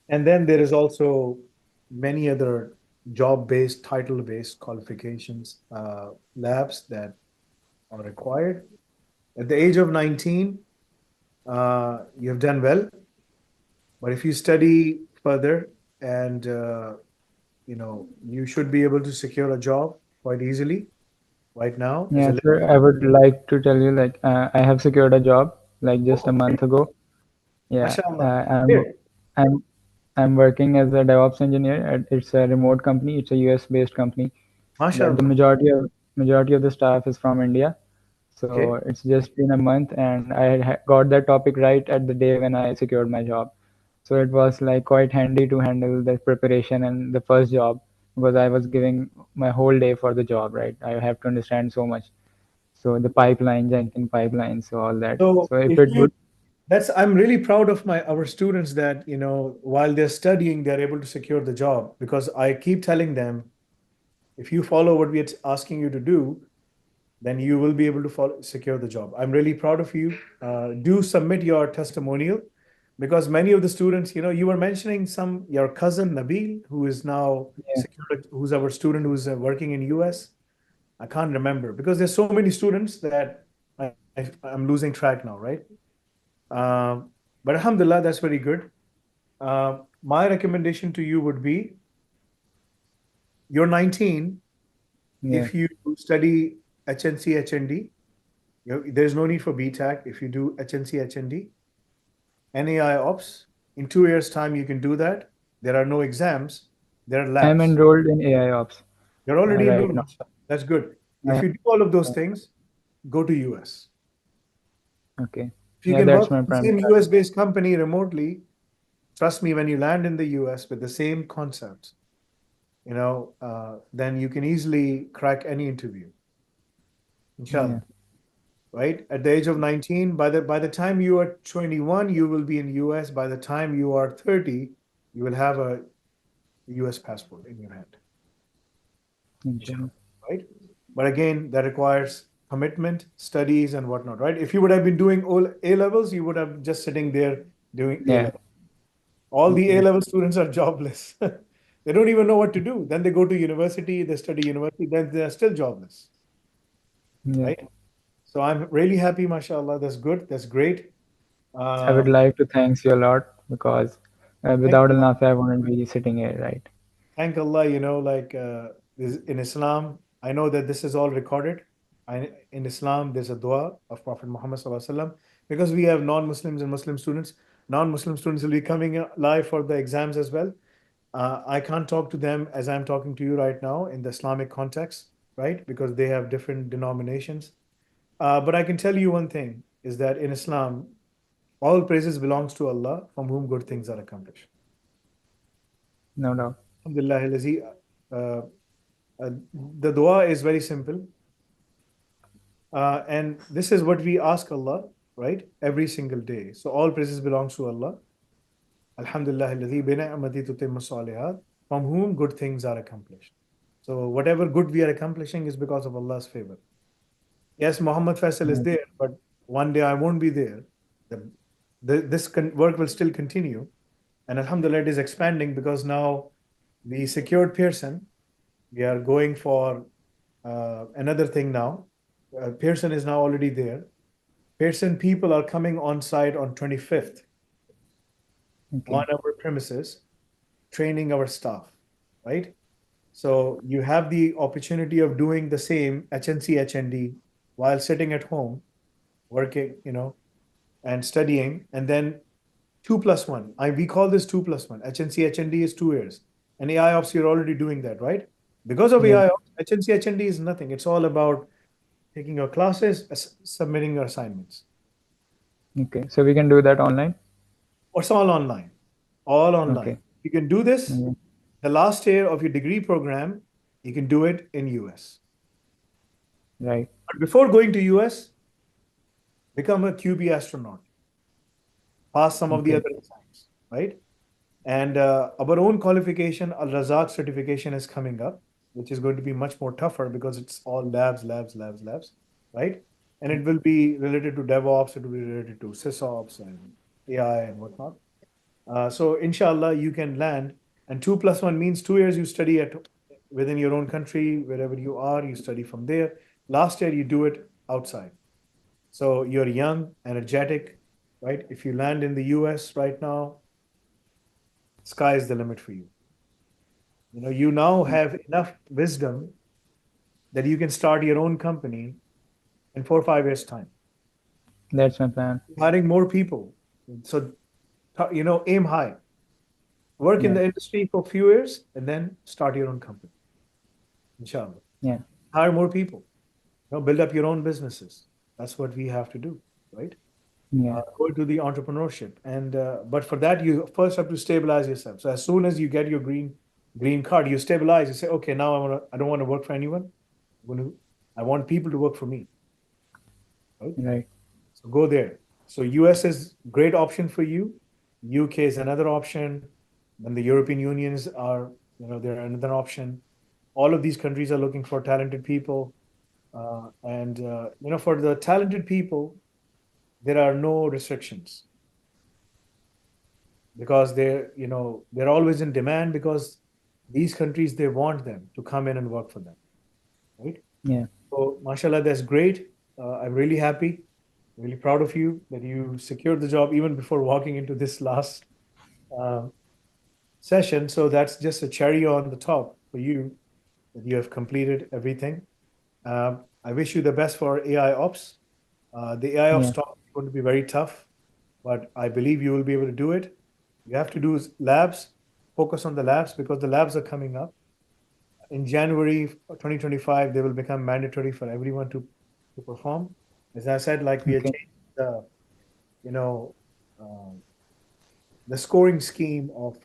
And then there is also many other job-based, title-based qualifications, labs that are required. At the age of 19, you have done well. But if you study further and you should be able to secure a job quite easily right now as Yeah, a sir. I would like to tell you, like, I have secured a job like just a okay, month ago. Yeah. mashallah. I'm Here, I'm I'm working as a DevOps engineer. It's a remote company. It's a US based company. But the mashallah. majority of the staff is from India. So Okay. it's just been a month, and I got that topic right at the day when I secured my job. So it was like quite handy to handle the preparation and the first job because I was giving my whole day for the job, right? I have to understand so much. So the pipeline, Jenkins pipeline, so all that. So So if if it you would, I'm really proud of our students that, while they're studying, they're able to secure the job because I keep telling them, if you follow what we're asking you to do, then you will be able to secure the job. I'm really proud of you. Do submit your testimonial because many of the students, you were mentioning your cousin Nabil, who is now yeah, secured, who's our student who's working in US. I can't remember because there's so many students that I'm losing track now, right? But alhamdulillah, that's very good. My recommendation to you would be you're 19. Yeah. If you study HNC, HND, there's no need for BTAC. If you do HNC, HND, NAI Ops, in 2 years' time, you can do that. There are no exams, there are I'm labs. enrolled in AI Ops You're already right enrolled, now. mashallah. That's good. I, If you do all of those things, go to US. okay. If you Yeah, can that's work my for the prime same target. US based company remotely, trust me, when you land in the US with the same concepts, then you can easily crack any interview, Yeah. inshallah. Right? At the age of 19, by the time you are 21, you will be in US. By the time you are 30, you will have a US passport in your hand, Inshallah. inshallah, right? But again, that requires commitment, studies, and whatnot, right? If you would have been doing all A levels, you would have just sitting there doing A Yeah. levels. All the A Yeah. level students are jobless. They don't even know what to do. Then they go to university, they study university, then they are still jobless, Yeah. right? So I'm really happy, mashallah. That's good. That's great. I would Um, like to thank you a lot because thank without Allah. Al Nafi, I wouldn't be sitting here, right? Thank Allah, in Islam, I know that this is all recorded. In Islam, there's a dua of Prophet Muhammad Sallallahu Alaihi Wasallam because we have non-Muslims and Muslim students. Non-Muslim students will be coming live for the exams as well. I can't talk to them as I'm talking to you right now in the Islamic context, right? Because they have different denominations. But I can tell you one thing is that in Islam, all praises belongs to Allah from whom good things are accomplished. No doubt. Alhamdulillah, uh, uh, the dua is very simple. And this is what we ask Allah, right? Every single day. So all praises belongs to Allah. Alhamdulillah, alladhi bi ni'mati tutimmu salihat, from whom good things are accomplished. So whatever good we are accomplishing is because of Allah's favor. Yes, Muhammad Faisal is Yeah. there, but one day I won't be there. Work will still continue. And Alhamdulillah, it is expanding because now we secured Pearson. We are going for another thing now. Pearson is now already there. Pearson people are coming on site on 25th on Okay. our premises, training our staff, right? So you have the opportunity of doing the same HNC, HND while sitting at home, working, and studying, and then 2+1. We call this 2+1. HNC, HND is 2 years. And AI Ops, you're already doing that, right? Because of Yeah. AI Ops, HNC, HND is nothing. It's all about taking your classes, submitting your assignments. Okay. So we can do that online. It's all online, all online. Okay. You can do this. Okay. The last year of your degree program, you can do it in US. Right. But before going to US, become a QB astronaut, pass some of the Okay. other exams, right? And our own qualification, Al Razak certification is coming up, which is going to be much more tougher because it's all labs, labs, labs, labs, right? And it will be related to DevOps, it will be related to SysOps and AI and whatnot. So inshallah, you can land. And 2+1 means 2 years you study within your own country, wherever you are, you study from there. Last year you do it outside. So you're young, energetic, right? If you land in the US right now, sky is the limit for you. You now have enough wisdom that you can start your own company in 4 or 5 years' time, That's my plan. hiring more people. So, aim high, work in Yeah. the industry for a few years, and then start your own company, inshallah. Yeah. Hire more people, build up your own businesses. That's what we have to do, right? Yeah. Go to the entrepreneurship, and but for that you first have to stabilize yourself. So as soon as you get your green card, you stabilize. You say, okay, now I don't want to work for anyone. I want people to work for me, right? Right. So go there. So US is great option for you. UK is another option. Then the European unions are, they're another option. All of these countries are looking for talented people. And for the talented people, there are no restrictions because they're always in demand because these countries, they want them to come in and work for them, right? Yeah. So, mashallah, that's great. I'm really happy, really proud of you that you secured the job even before walking into this last uh, session. So that's just a cherry on the top for you. that you have completed everything. I wish you the best for AI Ops. The AI Ops Yeah. talk is going to be very tough, but I believe you will be able to do it. You have to do labs, focus on the labs because the labs are coming up. In January 2025, they will become mandatory for everyone to perform. As I said, like we are Okay. changing you know, uh, the scoring scheme of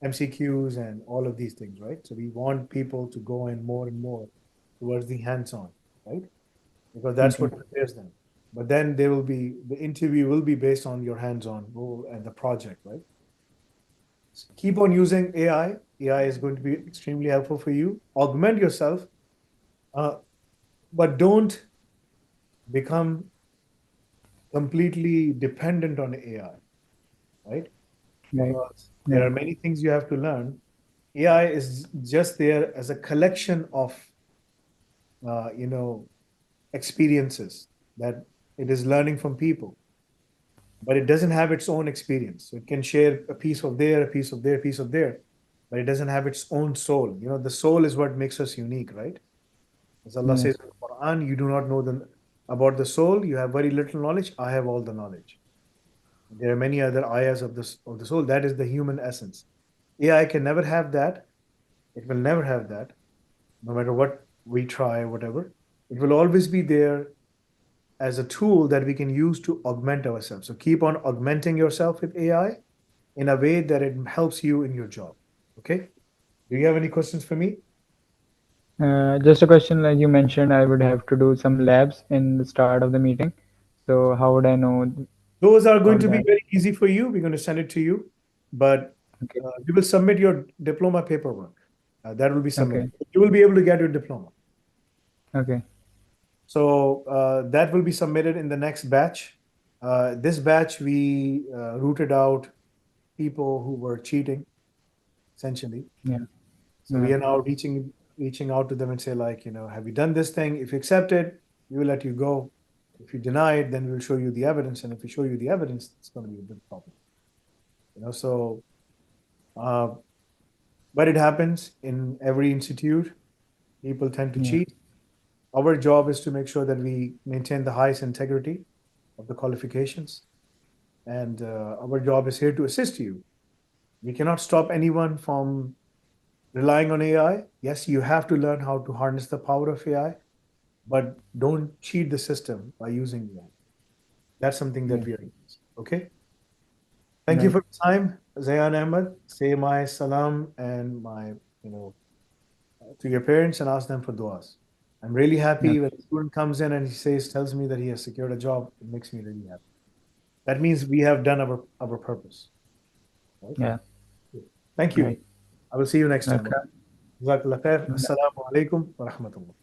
MCQs and all of these things, right? So we want people to go in more and more towards the hands-on, right? Because that's Okay. what prepares them. But then the interview will be based on your hands-on role and the project, right? So keep on using AI. AI is going to be extremely helpful for you. Augment yourself, uh, but don't become completely dependent on AI, right? Right. Because there Right. are many things you have to learn. AI is just there as a collection of, you know, experiences that it is learning from people, but it doesn't have its own experience. So it can share a piece of there, a piece of there, a piece of there, but it doesn't have its own soul. You know, the soul is what makes us unique, right? As Allah says Yes. in the Quran, you do not know about the soul. You have very little knowledge. I have all the knowledge. There are many other ayahs of the soul. That is the human essence. AI can never have that. It will never have that, no matter what we try, whatever. It will always be there as a tool that we can use to augment ourselves. So keep on augmenting yourself with AI in a way that it helps you in your job. Okay. Do you have any questions for me? Just a question, like you mentioned, I would have to do some labs in the start of the meeting. So how would I know Those are going about to be that? very easy for you. We're going to send it to you, but Okay. you will submit your diploma paperwork. That will be Okay. submitted. You will be able to get your diploma. Okay. So that will be submitted in the next batch. This batch, we rooted out people who were cheating, essentially. Yeah. So Yeah. we are now reaching out to them and say, like, have you done this thing? If you accept it, we will let you go. If you deny it, then we'll show you the evidence. And if we show you the evidence, it's going to be a big problem. So uh, but it happens in every institute. People tend to Yeah. cheat. Our job is to make sure that we maintain the highest integrity of the qualifications. And our job is here to assist you. We cannot stop anyone from relying on AI. Yes, you have to learn how to harness the power of AI, but don't cheat the system by using AI. That's something that Yeah. we are against. Okay. Thank you Right. for your time, Zayan Ahmed. Say my salam and my, you know, to your parents and ask them for duas. I'm really happy when Okay. a student comes in and tells me that he has secured a job. It makes me really happy. That means we have done our purpose. Right? Yeah. Thank you. Right. I will see you next time. Welcome. Jazakallah khair. Bye. Assalamu alaikum wa rahmatullah.